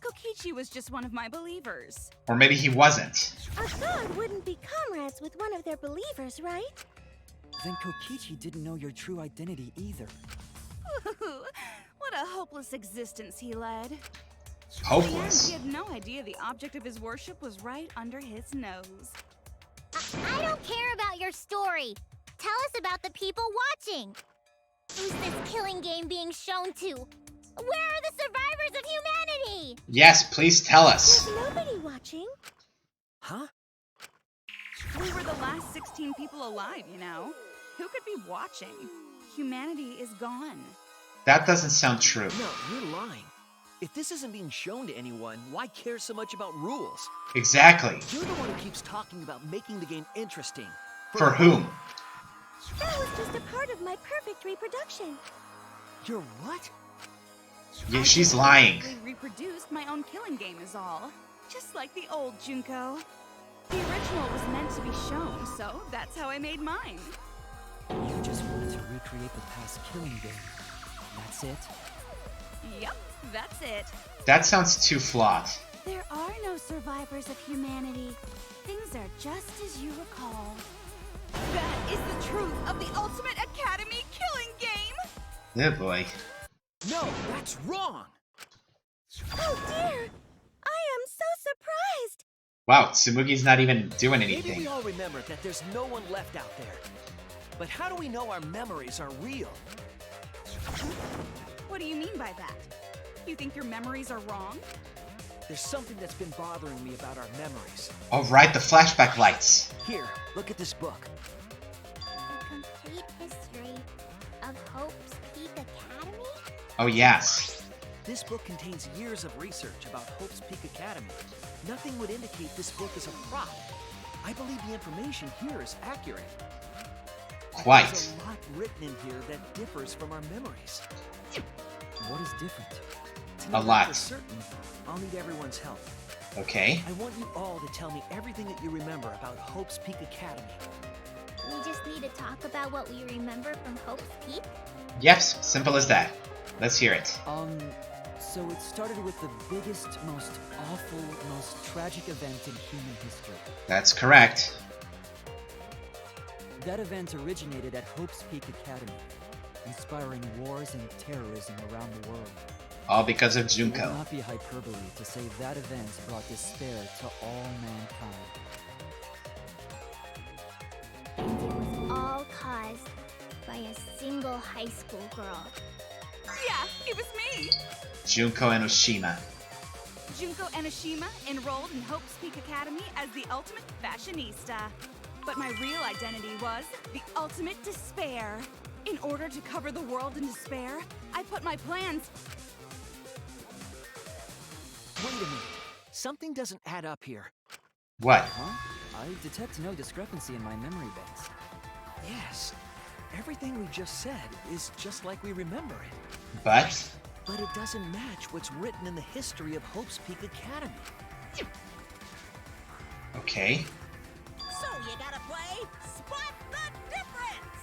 Kokichi was just one of my believers.
Or maybe he wasn't.
A god wouldn't be comrades with one of their believers, right?
Then Kokichi didn't know your true identity either.
What a hopeless existence he led.
Hopeless.
He had no idea the object of his worship was right under his nose.
I don't care about your story. Tell us about the people watching. Who's this killing game being shown to? Where are the survivors of humanity?
Yes, please tell us.
There's nobody watching.
Huh?
We were the last 16 people alive, you know. Who could be watching? Humanity is gone.
That doesn't sound true.
No, you're lying. If this isn't being shown to anyone, why care so much about rules?
Exactly.
You're the one who keeps talking about making the game interesting.
For whom?
That was just a part of my perfect reproduction.
You're what?
Yeah, she's lying.
I reproduced my own killing game is all. Just like the old Junko. The original was meant to be shown, so that's how I made mine.
You just wanted to recreate the past killing game. That's it?
Yep, that's it.
That sounds too flawed.
There are no survivors of humanity. Things are just as you recall.
That is the truth of the Ultimate Academy killing game!
Oh boy.
No, that's wrong!
Oh dear! I am so surprised!
Wow, Tsumugi's not even doing
Maybe
anything.
we all remember that there's no one left out there. But how do we know our memories are real?
What do you mean by that? You think your memories are wrong?
There's something that's been bothering me about our memories.
Alright, the flashback lights.
Here, look at this book.
The complete history of Hope's Peak Academy?
Oh yes.
This book contains years of research about Hope's Peak Academy. Nothing would indicate this book is a prop. I believe the information here is accurate.
Quite.
There's a lot written in here that differs from our memories.
What is different?
To know
A
that
lot.
For certain, I'll need everyone's help.
Okay.
I want you all to tell me everything that you remember about Hope's Peak Academy.
We just need to talk about what we remember from Hope's Peak?
Yep, simple as that. Let's hear it.
So it started with the biggest, most awful, most tragic event in human history.
That's correct.
That event originated at Hope's Peak Academy, inspiring wars and terrorism around the world.
All because of
It would
Junko.
not be hyperbole to say that event brought despair to all mankind.
And it was all caused by a single high school girl.
Yeah, it was me!
Junko Enoshima.
Junko Enoshima enrolled in Hope's Peak Academy as the ultimate fashionista. But my real identity was the ultimate despair. In order to cover the world in despair, I put my plans...
Wait a minute. Something doesn't add up here.
What?
Huh? I detect no discrepancy in my memory banks.
Yes. Everything we just said is just like we remember it.
But?
But it doesn't match what's written in the history of Hope's Peak Academy.
Okay.
So you gotta play Spot the Difference!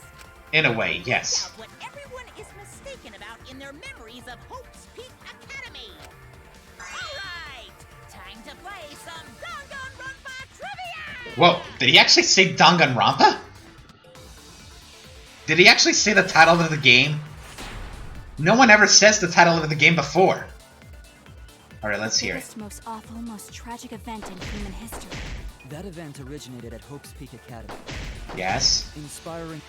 In a way, yes.
Out what everyone is mistaken about in their memories of Hope's Peak Academy. Alright! Time to play some Danganronpa trivia!
Whoa, did he actually say Danganronpa? Did he actually say the title of the game? No one ever says the title of the game before. Alright, let's hear it.
Biggest, most awful, most tragic event in human history.
That event originated at Hope's Peak Academy,
Yes.
inspiring...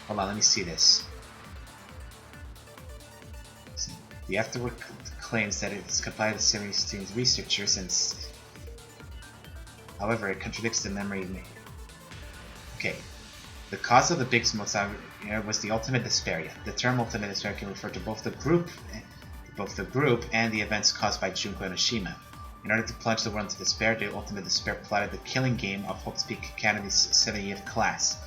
Hold on, let me see this. The afterward claims that it's complied with series students researchers and however it contradicts the memory. Okay. The cause of the biggest most was the ultimate despair. Yeah. The term ultimate despair can refer to both the group and the events caused by Junko Enoshima. In order to plunge the world into despair, the ultimate despair plotted the killing game of Hope's Peak Academy's 70th class.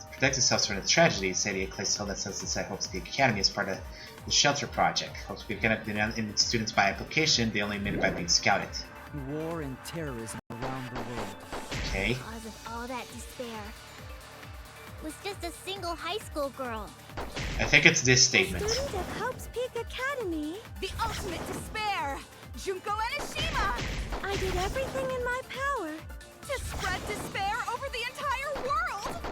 To protect itself from the tragedy, Sadie Clay held that sets inside Hope's Peak Academy as part of the Shelter Project. Hope's Peak Academy in students by application, they only made it by being scouted.
war and terrorism around the world.
Okay.
The cause of all that despair was just a single high school girl.
I think it's this statement.
Student of Hope's Peak Academy.
The ultimate despair! Junko Enoshima!
I did everything in my power
To spread despair over the entire world!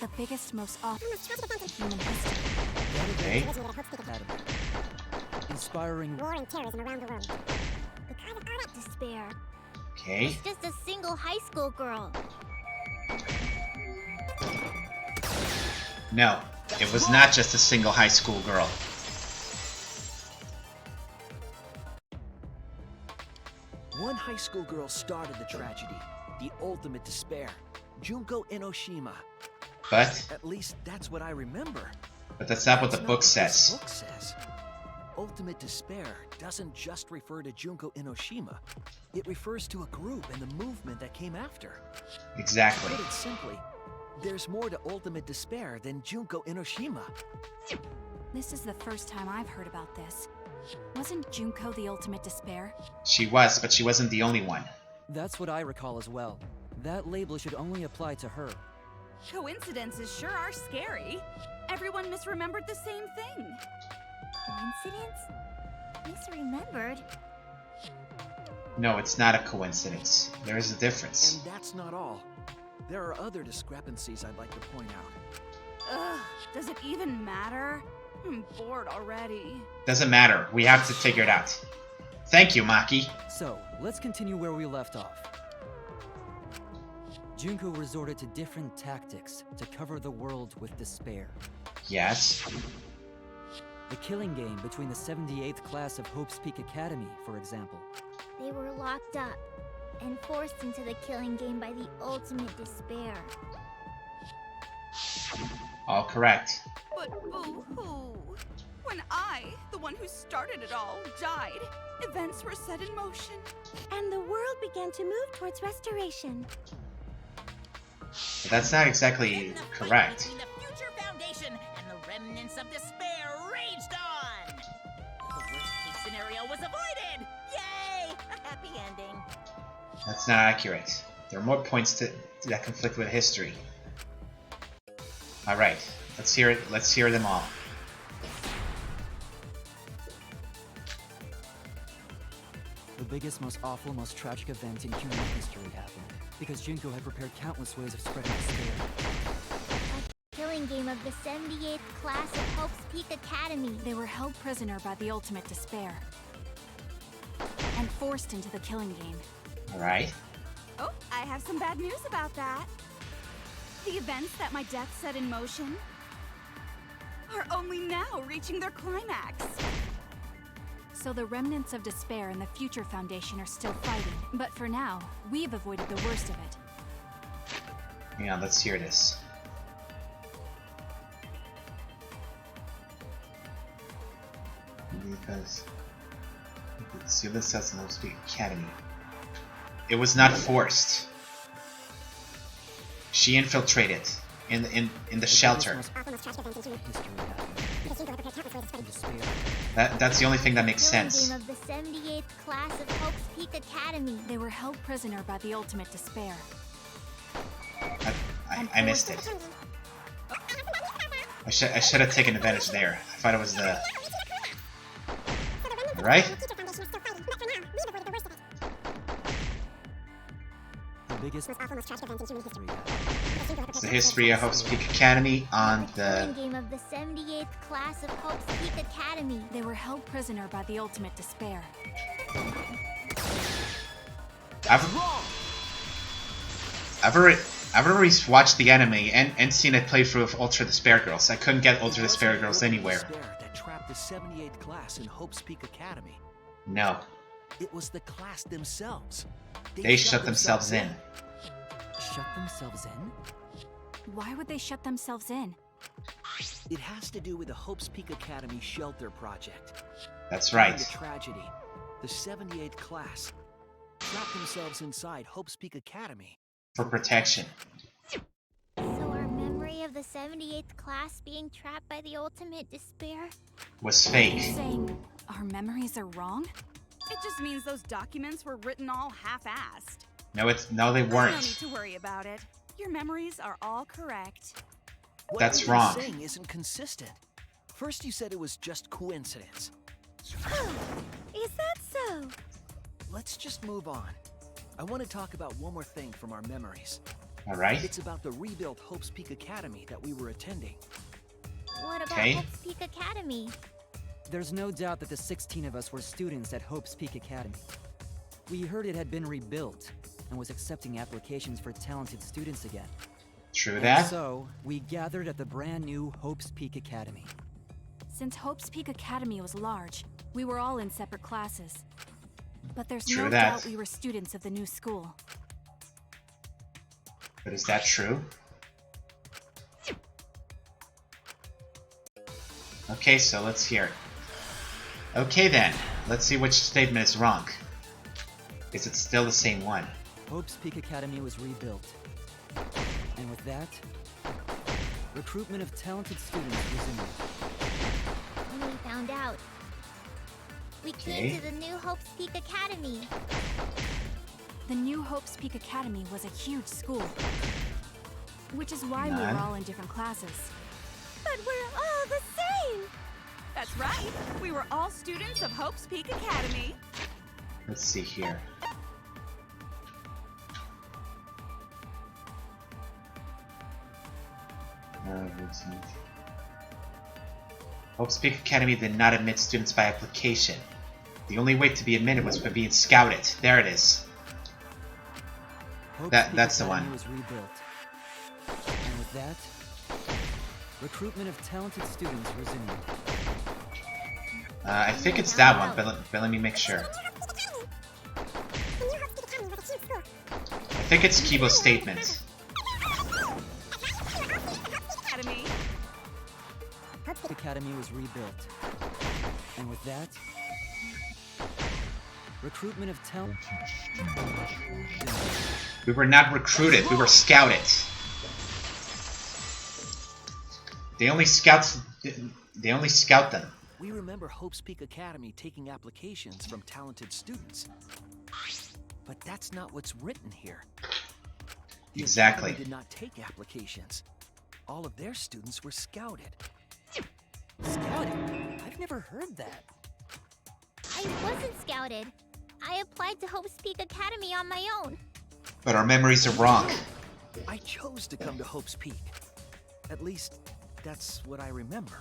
The biggest, most awful in human history.
Okay.
Inspiring
war and terrorism around the world. The kind of all that despair
Okay.
was just a single high school girl.
No, it was not just a single high school girl.
One high school girl started the tragedy, the ultimate despair, Junko Enoshima.
But
At least that's what I remember.
that's not what the
That's
book
not
says.
What this book says. Ultimate despair doesn't just refer to Junko Enoshima. It refers to a group and the movement that came after.
Exactly.
Put it simply, there's more to ultimate despair than Junko Enoshima.
This is the first time I've heard about this. Wasn't Junko the ultimate despair?
She was, but she wasn't the only one.
That's what I recall as well. That label should only apply to her.
Coincidences sure are scary. Everyone misremembered the same thing.
Coincidence? Misremembered?
No, it's not a coincidence. There is a difference.
And that's not all. There are other discrepancies I'd like to point out.
Ugh, does it even matter? I'm bored already.
Doesn't matter. We have to figure it out. Thank you, Maki.
So, let's continue where we left off. Junko resorted to different tactics to cover the world with despair.
Yes.
The killing game between the 78th class of Hope's Peak Academy, for example.
They were locked up and forced into the killing game by the ultimate despair.
All correct.
But boo-hoo. When I, the one who started it all, died, events were set in motion.
And the world began to move towards restoration.
But that's not exactly
Then the fight
correct.
between the Future Foundation and the remnants of despair raged on. The worst-case scenario was avoided. Yay! A happy ending.
That's not accurate. There are more points that conflict with history. Alright, let's hear it. Let's hear them all.
The biggest, most awful, most tragic event in human history happened because Junko had prepared countless ways of spreading despair.
A killing game of the 78th class of Hope's Peak Academy.
They were held prisoner by the ultimate despair and forced into the killing game.
Alright.
Oh, I have some bad news about that. The events that my death set in motion are only now reaching their climax.
So the remnants of despair and the Future Foundation are still fighting. But for now, we've avoided the worst of it.
Hang on, let's hear this. Because seal the cells in the Academy. It was not forced. She infiltrated in the shelter. That's the only thing that makes
Killing
sense.
game of the 78th class of Hope's Peak Academy.
They were held prisoner by the ultimate despair.
I missed it. I should have taken advantage there. I thought it was the... Right?
The biggest, most awful, most tragic event in human history.
It's the history of Hope's Peak Academy on
Killing
the...
game of the 78th class of Hope's Peak Academy.
They were held prisoner by the ultimate despair.
I've already watched the anime and seen a playthrough of Ultra Despair Girls. I couldn't get Ultra Despair Girls anywhere.
That trapped the 78th class in Hope's Peak Academy.
No.
It was the class themselves.
They shut themselves in.
Shut themselves in?
Why would they shut themselves in?
It has to do with the Hope's Peak Academy shelter project.
That's
During
right.
the tragedy, the 78th class trapped themselves inside Hope's Peak Academy.
For protection.
So our memory of the 78th class being trapped by the ultimate despair?
Was
Are
fake.
you saying our memories are wrong?
It just means those documents were written all half-assed.
No, they
No need
weren't.
to worry about it. Your memories are all correct.
What
That's
you've been
wrong.
saying isn't consistent. First you said it was just coincidence.
Is that so?
Let's just move on. I want to talk about one more thing from our memories.
Alright.
It's about the rebuilt Hope's Peak Academy that we were attending.
What about
Okay.
Hope's Peak Academy?
There's no doubt that the 16 of us were students at Hope's Peak Academy. We heard it had been rebuilt and was accepting applications for talented students again.
True
And
that.
so, we gathered at the brand new Hope's Peak Academy.
Since Hope's Peak Academy was large, we were all in separate classes. But there's
True
no
that.
doubt we were students of the new school.
But is that true? Okay, so let's hear it. Okay then, let's see which statement is wrong. Is it still the same one?
Hope's Peak Academy was rebuilt. And with that, recruitment of talented students resumed.
When we found out. We
Okay.
came to the new Hope's Peak Academy.
The new Hope's Peak Academy was a huge school. Which is why we
None.
were all in different classes.
But we're all the same!
That's right. We were all students of Hope's Peak Academy.
Let's see here. Hope's Peak Academy did not admit students by application. The only way to be admitted was by being scouted. There it is.
Hope's
That-
Peak
that's the
Academy
one.
was rebuilt. And with that, recruitment of talented students resumed.
I think it's that one, but let me make sure. I think it's Kibo's statement.
Academy.
The academy was rebuilt. with that? Recruitment of talent.
We were not recruited, we were scouted. They only scout them.
We remember Hope's Peak Academy taking applications from talented students. But that's not what's written here. The
Exactly.
Academy did not take applications. All of their students were scouted.
Scouted? I've never heard that.
I wasn't scouted. I applied to Hope's Peak Academy on my own.
But our memories are wrong.
I chose to come to Hope's Peak. At least, that's what I remember.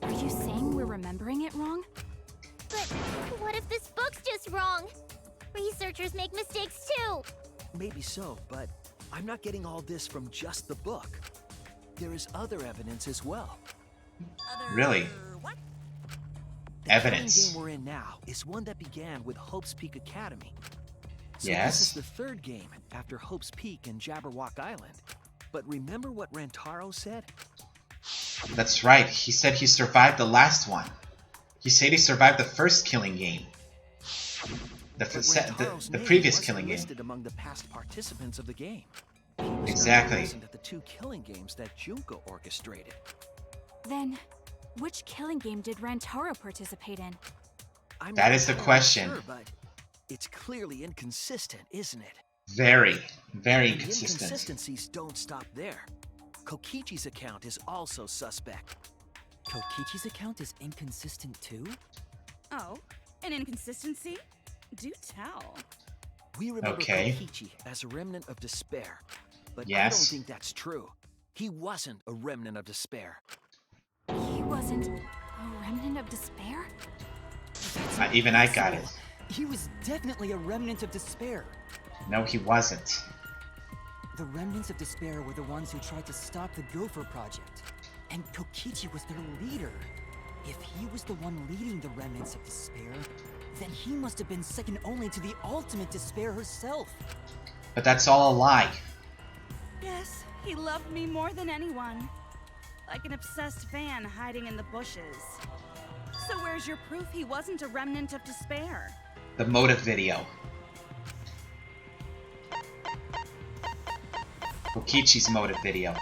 Are you saying we're remembering it wrong?
But what if this book's just wrong? Researchers make mistakes too.
Maybe so, but I'm not getting all this from just the book. There is other evidence as well.
Really?
What?
Evidence.
The game we're in now is one that began with Hope's Peak Academy. So
Yes.
This is the third game after Hope's Peak and Jabberwock Island. But remember what Rantaro said?
That's right, he said he survived the last one. He said he survived the first killing game. The previous killing game.
Listed among the past participants of the game.
Exactly.
At the 2 killing games that Junko orchestrated.
Then, which killing game did Rantaro participate in?
That is the question.
Sure, but it's clearly inconsistent, isn't it?
Very, very
And the
inconsistent.
inconsistencies don't stop there. Kokichi's account is also suspect.
Kokichi's account is inconsistent too?
Oh, an inconsistency? Do tell.
We remember
Okay.
Kokichi as a remnant of despair, but I
Yes.
don't think that's true. He wasn't a remnant of despair.
He wasn't a remnant of despair?
Even I got it.
He was definitely a remnant of despair.
No, he wasn't.
The remnants of despair were the ones who tried to stop the Gopher Project. And Kokichi was their leader. If he was the one leading the remnants of despair, then he must have been second only to the ultimate despair herself.
But that's all a lie.
Yes, he loved me more than anyone. Like an obsessed fan hiding in the bushes. So where's your proof he wasn't a remnant of despair?
The motive video. Kokichi's motive video.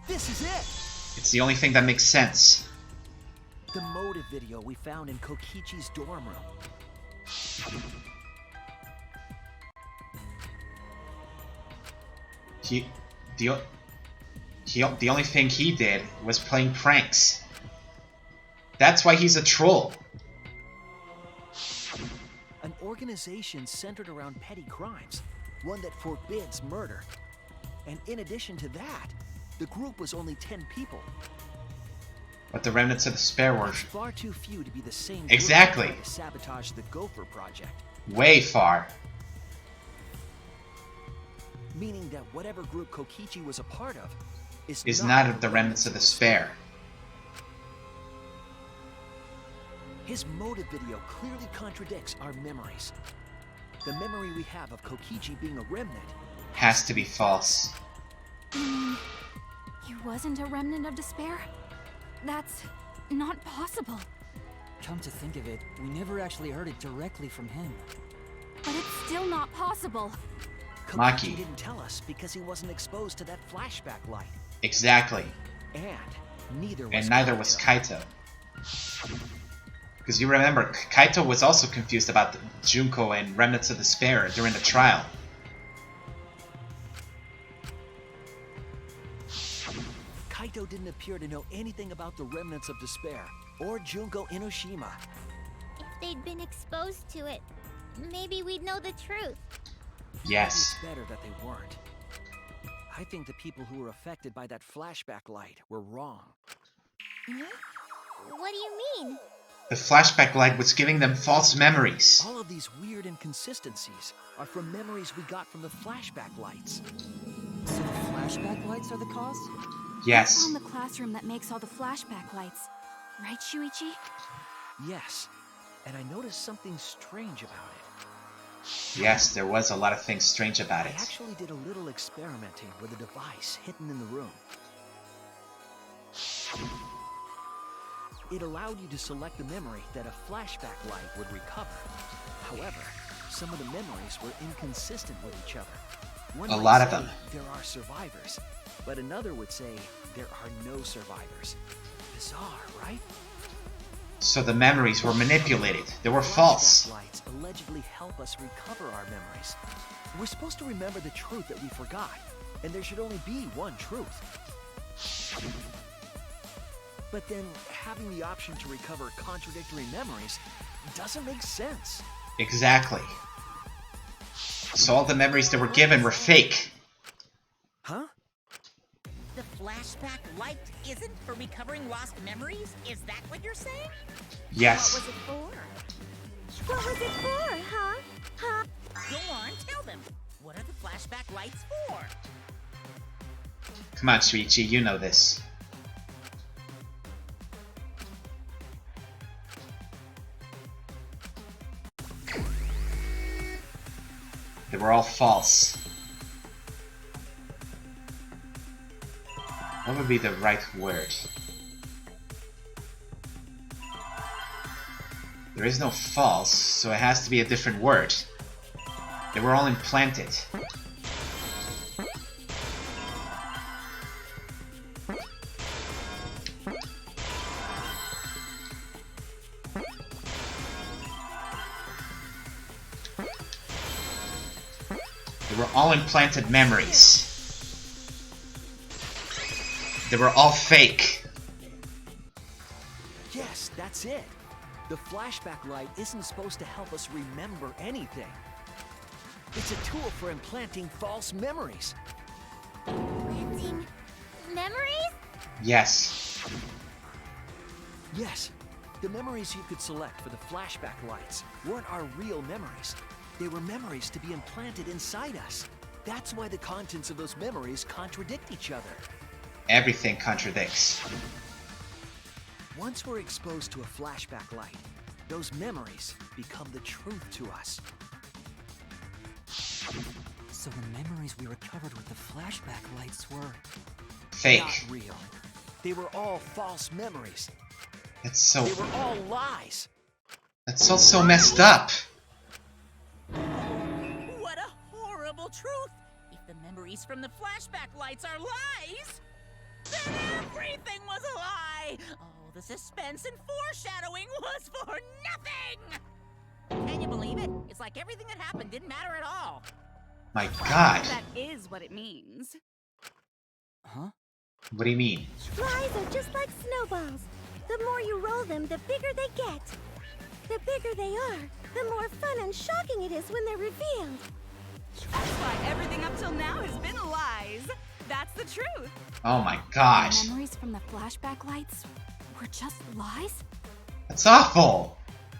This is it!
It's the only thing that makes sense.
The motive video we found in Kokichi's dorm room.
The only thing he did was playing pranks. That's why he's a troll.
An organization centered around petty crimes, one that forbids murder. And in addition to that, the group was only 10 people.
But the remnants of despair were
It's far too few to be the same group
Exactly.
trying to sabotage the Gopher Project.
way far.
Meaning that whatever group Kokichi was a part of
Is not the remnants of despair.
His motive video clearly contradicts our memories. The memory we have of Kokichi being a remnant
Has to be false.
You mean he wasn't a remnant of despair? That's not possible.
Come to think of it, we never actually heard it directly from him.
But it's still not possible.
Maki.
Kokichi didn't tell us because he wasn't exposed to that flashback light.
Exactly.
And neither was
And neither was Kaito. Because you remember, Kaito was also confused about Junko and Remnants of Despair during the trial.
Kaito didn't appear to know anything about the remnants of despair or Junko Inoshima.
If they'd been exposed to it, maybe we'd know the truth.
Yes.
It's better that they weren't. I think the people who were affected by that flashback light were wrong.
What do you mean?
The flashback light was giving them false memories.
All of these weird inconsistencies are from memories we got from the flashback lights.
So the flashback lights are the cause?
Yes.
It's on the classroom that makes all the flashback lights. Right, Shuichi?
Yes, and I noticed something strange about it.
Yes, there was a lot of things strange about
I
it.
actually did a little experimenting with a device hidden in the room. It allowed you to select the memory that a flashback light would recover. However, some of the memories were inconsistent with each other. One
A
might
lot of
say
them.
there are survivors, but another would say there are no survivors. Bizarre, right?
So the memories were manipulated. They were false.
Flashback lights allegedly help us recover our memories. We're supposed to remember the truth that we forgot, and there should only be one truth. But then, having the option to recover contradictory memories doesn't make sense.
Exactly. So all the memories that were given were fake.
Huh?
The flashback light isn't for recovering lost memories? Is that what you're saying?
Yes.
What was it for?
What was it for, huh? Huh?
Go on, tell them. What are the flashback lights for?
Come on, Shuichi, you know this. They were all false. What would be the right word? There is no false, so it has to be a different word. They were all implanted. They were all implanted memories. They were all fake.
Yes, that's it. The flashback light isn't supposed to help us remember anything. It's a tool for implanting false memories.
Planting memories?
Yes.
Yes, the memories you could select for the flashback lights weren't our real memories. They were memories to be implanted inside us. That's why the contents of those memories contradict each other.
Everything contradicts.
Once we're exposed to a flashback light, those memories become the truth to us.
So the memories we recovered with the flashback lights were...
Fake.
Not real. They were all false memories.
That's so...
They were all lies.
That's all so messed up.
What a horrible truth! If the memories from the flashback lights are lies, then everything was a lie! Oh, the suspense and foreshadowing was for nothing! Can you believe it? It's like everything that happened didn't matter at all.
My God.
That is what it means.
Huh?
What do you mean?
Lies are just like snowballs. The more you roll them, the bigger they get. The bigger they are, the more fun and shocking it is when they're revealed.
That's why everything up till now has been lies. That's the truth.
Oh my gosh.
The memories from the flashback lights were just lies?
That's awful.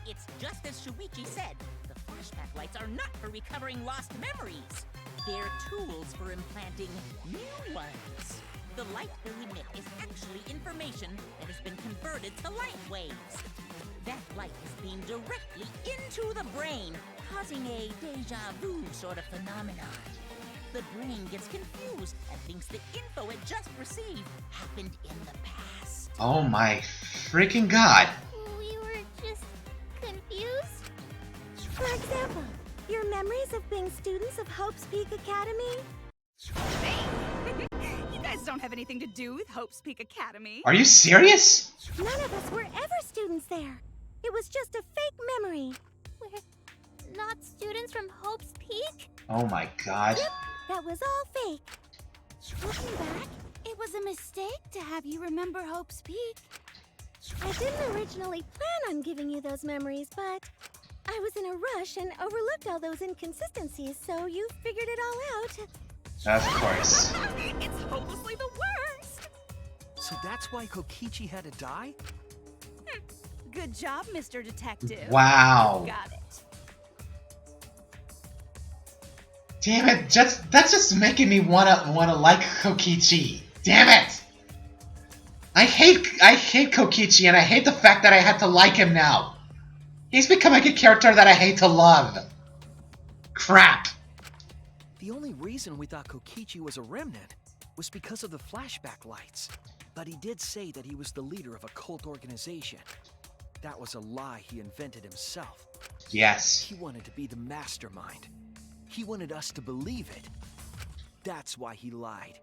It's just as Shuichi said. The flashback lights are not for recovering lost memories. They're tools for implanting new ones. The light they emit is actually information that has been converted to light waves. That light is beamed directly into the brain, causing a deja vu sort of phenomenon. The brain gets confused and thinks the info it just received happened in the past.
Oh my freaking God.
We were just confused.
For example, your memories of being students of Hope's Peak Academy?
Hey! You guys don't have anything to do with Hope's Peak Academy.
Are you serious?
None of us were ever students there. It was just a fake memory.
We're not students from Hope's Peak?
Oh my God.
Yep, that was all fake.
Looking back, it was a mistake to have you remember Hope's Peak.
I didn't originally plan on giving you those memories, but I was in a rush and overlooked all those inconsistencies, so you figured it all out.
Of course.
It's hopelessly the worst.
So that's why Kokichi had to die?
Good job, Mr. Detective.
Wow.
Got it.
Damn it, that's just making me wanna like Kokichi. Damn it! I hate Kokichi, and I hate the fact that I had to like him now. He's becoming a character that I hate to love. Crap.
The only reason we thought Kokichi was a remnant was because of the flashback lights. But he did say that he was the leader of a cult organization. That was a lie he invented himself.
Yes.
He wanted to be the mastermind. He wanted us to believe it. That's why he lied.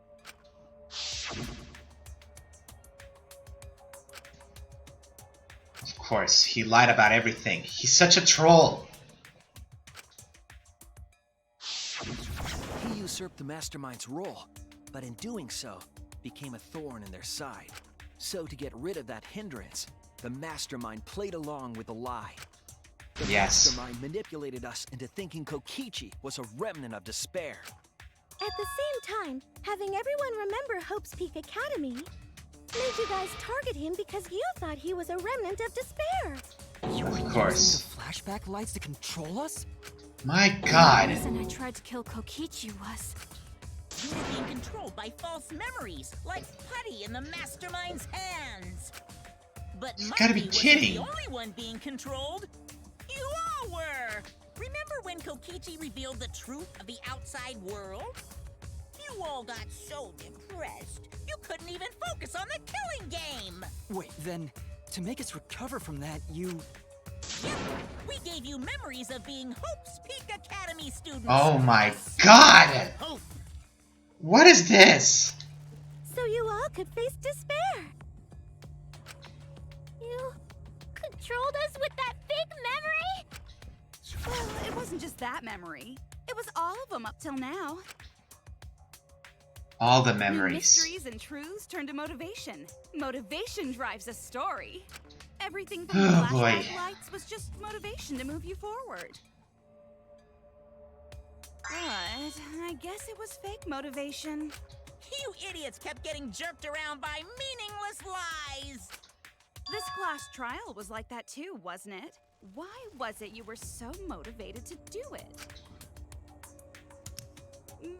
Of course, he lied about everything. He's such a troll.
He usurped the mastermind's role, but in doing so, became a thorn in their side. So to get rid of that hindrance, the mastermind played along with the lie. The mastermind manipulated us into thinking Kokichi was a remnant of despair.
At the same time, having everyone remember Hope's Peak Academy made you guys target him because you thought he was a remnant of despair.
Of course.
The flashback lights to control us?
My God.
The reason I tried to kill Kokichi was...
You were being controlled by false memories, like putty in the mastermind's hands. But
You gotta be
Mikey
kidding.
wasn't the only one being controlled. You all were. Remember when Kokichi revealed the truth of the outside world? You all got so depressed, you couldn't even focus on the killing game.
Wait, then, to make us recover from that, you...
Yep, we gave you memories of being Hope's Peak Academy students.
Oh my God!
Hope.
What is this?
So you all could face despair.
You controlled us with that fake memory?
Well, it wasn't just that memory. It was all of them up till now.
All the
New
memories.
mysteries and truths turn to motivation. Motivation drives a story. Everything from the
Oh, boy.
flashback lights was just motivation to move you forward. But I guess it was fake motivation.
You idiots kept getting jerked around by meaningless lies.
This class trial was like that too, wasn't it? Why was it you were so motivated to do it?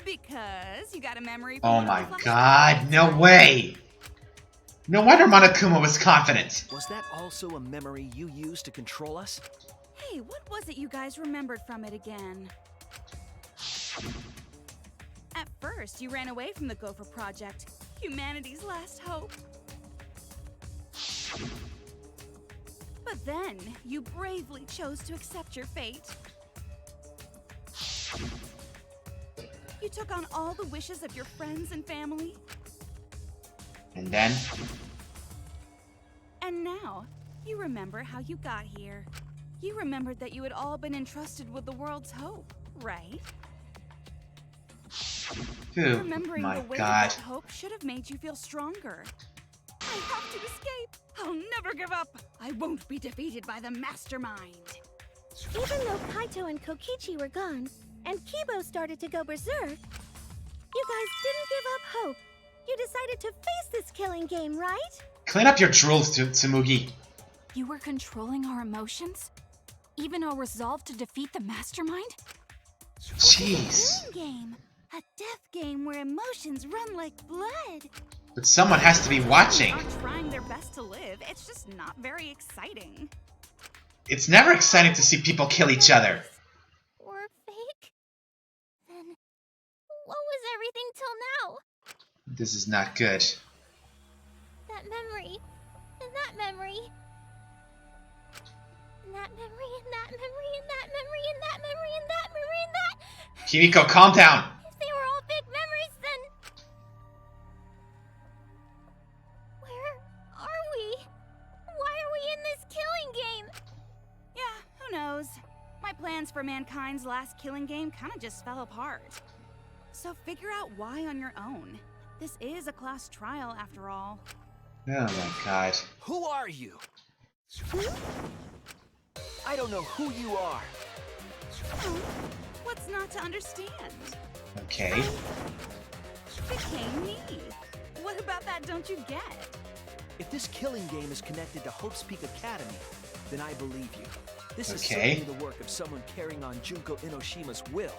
Because you got a memory from
Oh
one of
my
the flashback
God,
lights,
no
right?
way! No wonder Monokuma was confident.
Was that also a memory you used to control us?
Hey, what was it you guys remembered from it again? At first, you ran away from the Gopher Project, humanity's last hope. But then, you bravely chose to accept your fate. You took on all the wishes of your friends and family.
And then?
And now, you remember how you got here. You remembered that you had all been entrusted with the world's hope, right?
Oh
Remembering
my
the weight
God.
of that hope should have made you feel stronger. I have to escape. I'll never give up. I won't be defeated by the mastermind.
Even though Kaito and Kokichi were gone, and Kibo started to go berserk, you guys didn't give up hope. You decided to face this killing game, right?
Clean up your drools, Tsumugi.
You were controlling our emotions? Even our resolve to defeat the mastermind?
Jeez.
Killing game. A death game where emotions run like blood.
But someone has to be watching.
Aren't trying their best to live. It's just not very exciting.
It's never exciting to see people kill each other.
Or fake? Then what was everything till now?
This is not good.
That memory. And that memory. And that memory, and that memory, and that memory, and that memory, and that memory, and that...
Kimiko, calm down.
If they were all fake memories, then... Where are we? Why are we in this killing game?
Yeah, who knows? My plans for mankind's last killing game kind of just fell apart. So figure out why on your own. This is a class trial after all.
Oh my God.
Who are you? I don't know who you are.
Oh, what's not to understand?
Okay.
Became me. What about that don't you get?
If this killing game is connected to Hope's Peak Academy, then I believe you. This is
Okay.
certainly the work of someone carrying on Junko Inoshima's will.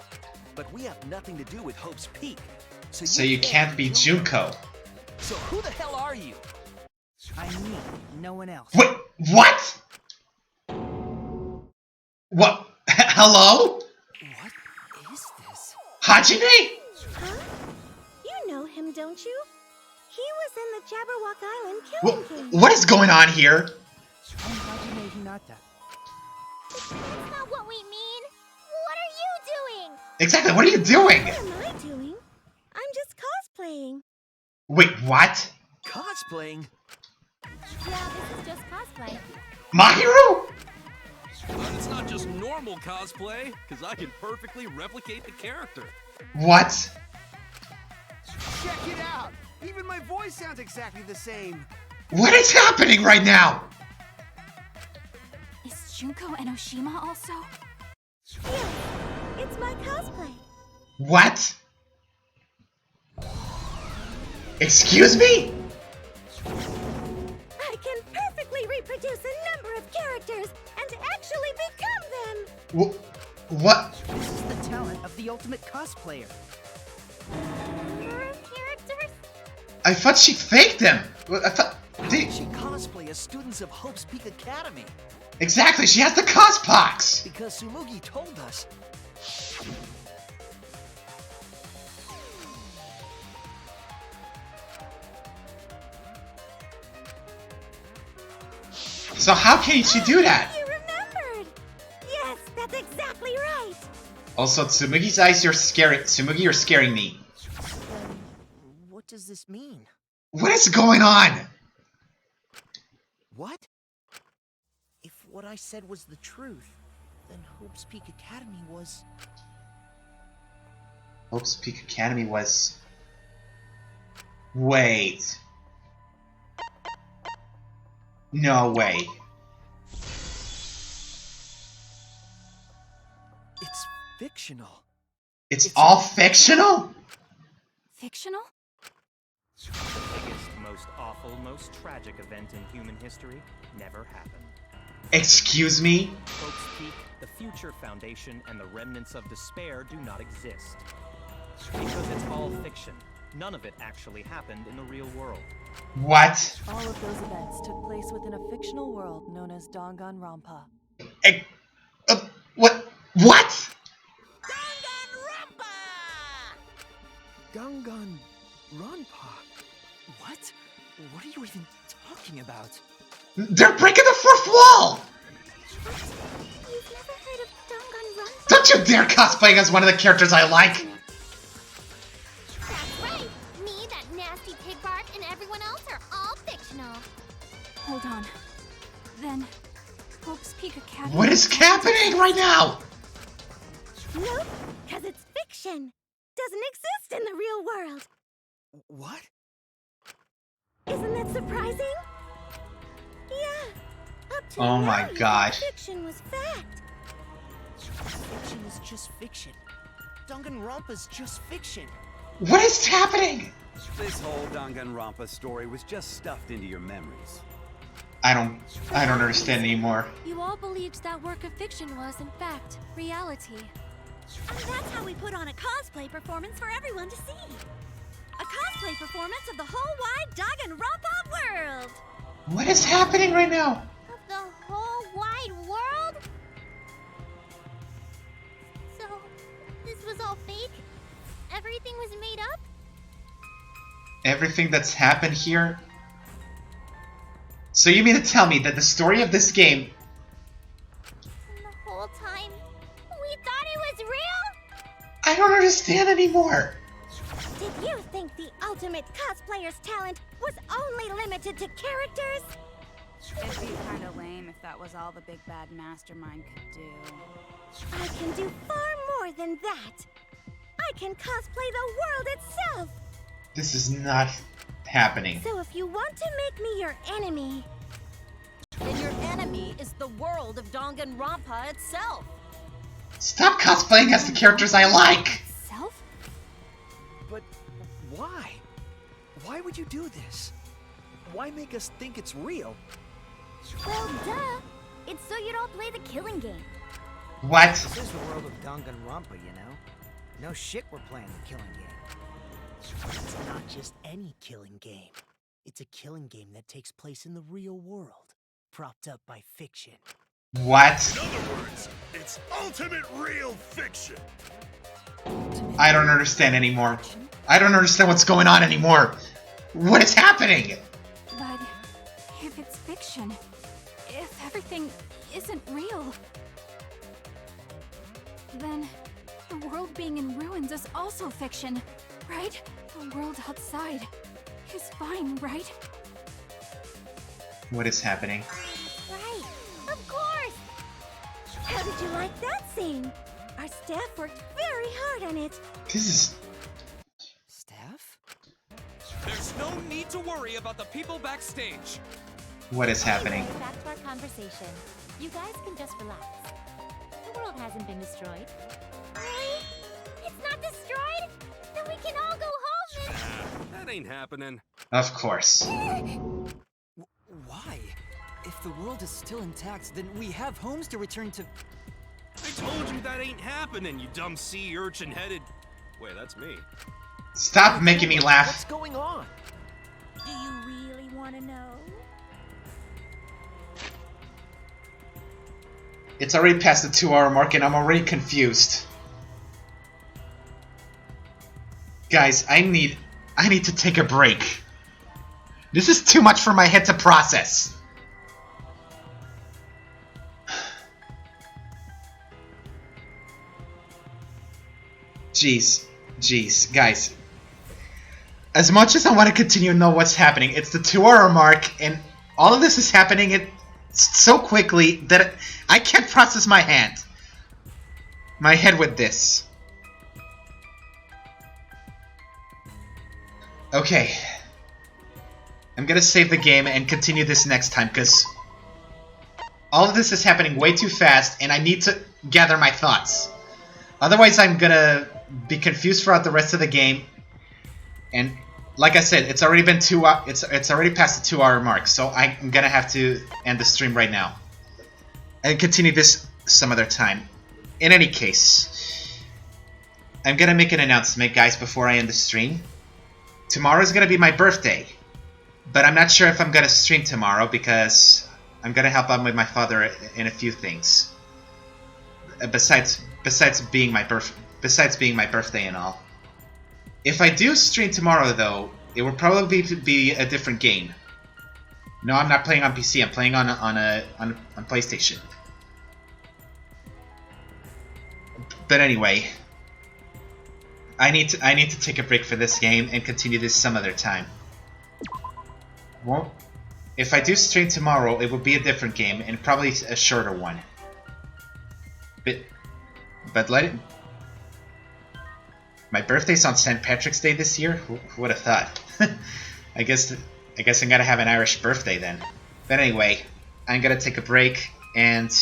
But we have nothing to do with Hope's Peak.
So you can't be Junko.
So who the hell are you?
I'm me, no one else.
Wait, what? What? Hello?
What is this?
Hajime?
Huh? You know him him, don't you? He was in the Jabberwock Island killing game.
What is going on here?
I'm glad you made Hinata.
That's not what we mean. What are you doing?
Exactly, what are you doing?
What am I doing? I'm just cosplaying.
Wait, what?
Cosplaying?
Yeah, this is just cosplay.
Mahiru?
But it's not just normal cosplay, because I can perfectly replicate the character.
What?
Check it out! Even my voice sounds exactly the same.
What is happening right now?
Is Junko Enoshima also?
Yeah, it's my cosplay.
What? Excuse me?
I can perfectly reproduce a number of characters and actually become them.
What?
This is the talent of the ultimate cosplayer.
Number of characters?
I thought she faked him. I thought.
How did she cosplay as students of Hope's Peak Academy?
Exactly, she has the cospox.
Because Tsumugi told us.
So how can she do that?
You remembered. Yes, that's exactly right.
Also, Tsumugi's eyes, you're scaring. Tsumugi, you're scaring me.
What does this mean?
What is going on?
What? If what I said was the truth, then Hope's Peak Academy was...
Hope's Peak Academy was... Wait. No way.
It's fictional.
It's all fictional?
Fictional?
The biggest, most awful, most tragic event in human history never happened.
Excuse me?
Hope's Peak, the future foundation, and the remnants of despair do not exist. Because it's all fiction. None of it actually happened in the real world.
What?
All of those events took place within a fictional world known as Danganronpa.
What? What?
Danganronpa? What? What are you even talking about?
They're breaking the fourth wall!
You've never heard of Danganronpa?
Don't you dare cosplaying as one of the characters I like!
That's right. Me, that nasty pig bark, and everyone else are all fictional.
Hold on. Then, Hope's Peak Academy...
What is happening right now?
Nope, because it's fiction. Doesn't exist in the real world.
What?
Isn't that surprising? Yeah. Up to
Oh
now,
my
you
god.
thought fiction was fact.
Fiction is just fiction. Danganronpa's just fiction.
What is happening?
This whole Danganronpa story was just stuffed into your memories.
I don't understand anymore.
You all believed that work of fiction was, in fact, reality.
And that's how we put on a cosplay performance for everyone to see. A cosplay performance of the whole wide Danganronpa world.
What is happening right now?
Of the whole wide world? So, this was all fake? Everything was made up?
Everything that's happened here? So you mean to tell me that the story of this game...
And the whole time, we thought it was real?
I don't understand anymore.
Did you think the ultimate cosplayer's talent was only limited to characters?
It'd be kind of lame if that was all the big bad mastermind could do.
I can do far more than that. I can cosplay the world itself.
This is not happening.
So if you want to make me your enemy...
Then your enemy is the world of Danganronpa itself.
Stop cosplaying as the characters I like!
Self?
But why? Why would you do this? Why make us think it's real?
Well, duh. It's so you don't play the killing game.
What?
This is the world of Danganronpa, you know? No shit we're playing the killing game. But it's not just any killing game. It's a killing game that takes place in the real world, propped up by fiction.
What?
In other words, it's ultimate real fiction.
I don't understand anymore. I don't understand what's going on anymore. What is happening?
But if it's fiction, if everything isn't real, then the world being in ruins is also fiction, right? The world outside is fine, right?
What is happening?
Right, of course! How did you like that scene? Our staff worked very hard on it.
This is...
Staff?
There's no need to worry about the people backstage.
What is happening?
Anyway, back to our conversation. You guys can just relax. The world hasn't been destroyed.
Really? It's not destroyed? Then we can all go home and...
That ain't happening.
Of course.
Why? If the world is still intact, then we have homes to return to.
I told you that ain't happening, you dumb sea urchin-headed... Wait, that's me.
Stop making me laugh.
What's going on?
Do you really want to know?
It's already past the 2-hour mark and I'm already confused. Guys, I need to take a break. This is too much for my head to process. Jeez, guys. As much as I want to continue to know what's happening, it's the 2-hour mark, and all of this is happening so quickly that I can't process my head with this. Okay. I'm gonna save the game and continue this next time, because all of this is happening way too fast, and I need to gather my thoughts. Otherwise, I'm gonna be confused throughout the rest of the game. And like I said, it's already been it's already past the 2-hour mark, so I'm gonna have to end the stream right now and continue this some other time. In any case, I'm gonna make an announcement, guys, before I end the stream. Tomorrow's gonna be my birthday, but I'm not sure if I'm gonna stream tomorrow because I'm gonna help out with my father in a few things. Besides being my birthday and all. If I do stream tomorrow, though, it will probably be a different game. No, I'm not playing on PC. I'm playing on PlayStation. But anyway, I need to take a break for this game and continue this some other time. Well, if I do stream tomorrow, it will be a different game and probably a shorter one. But let it. My birthday's on St. Patrick's Day this year? Who would have thought? I guess I'm gonna have an Irish birthday then. But anyway, I'm gonna take a break and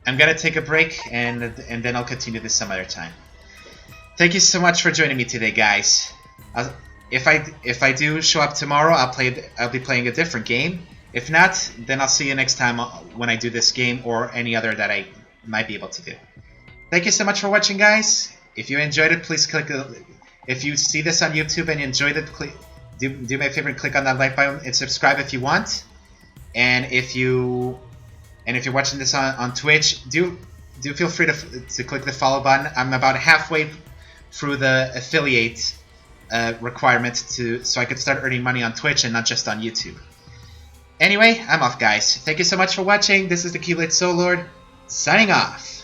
then I'll continue this some other time. Thank you so much for joining me today, guys. If I do show up tomorrow, I'll be playing a different game. If not, then I'll see you next time when I do this game or any other that I might be able to do. Thank you so much for watching, guys. If you enjoyed it, please click. If you see this on YouTube and you enjoyed it, do me a favor and click on that like button and subscribe if you want. And if you're watching this on Twitch, do feel free to click the follow button. I'm about halfway through the affiliate requirement so I could start earning money on Twitch and not just on YouTube. Anyway, I'm off, guys. Thank you so much for watching. This is the Keyblade Soul Lord, signing off.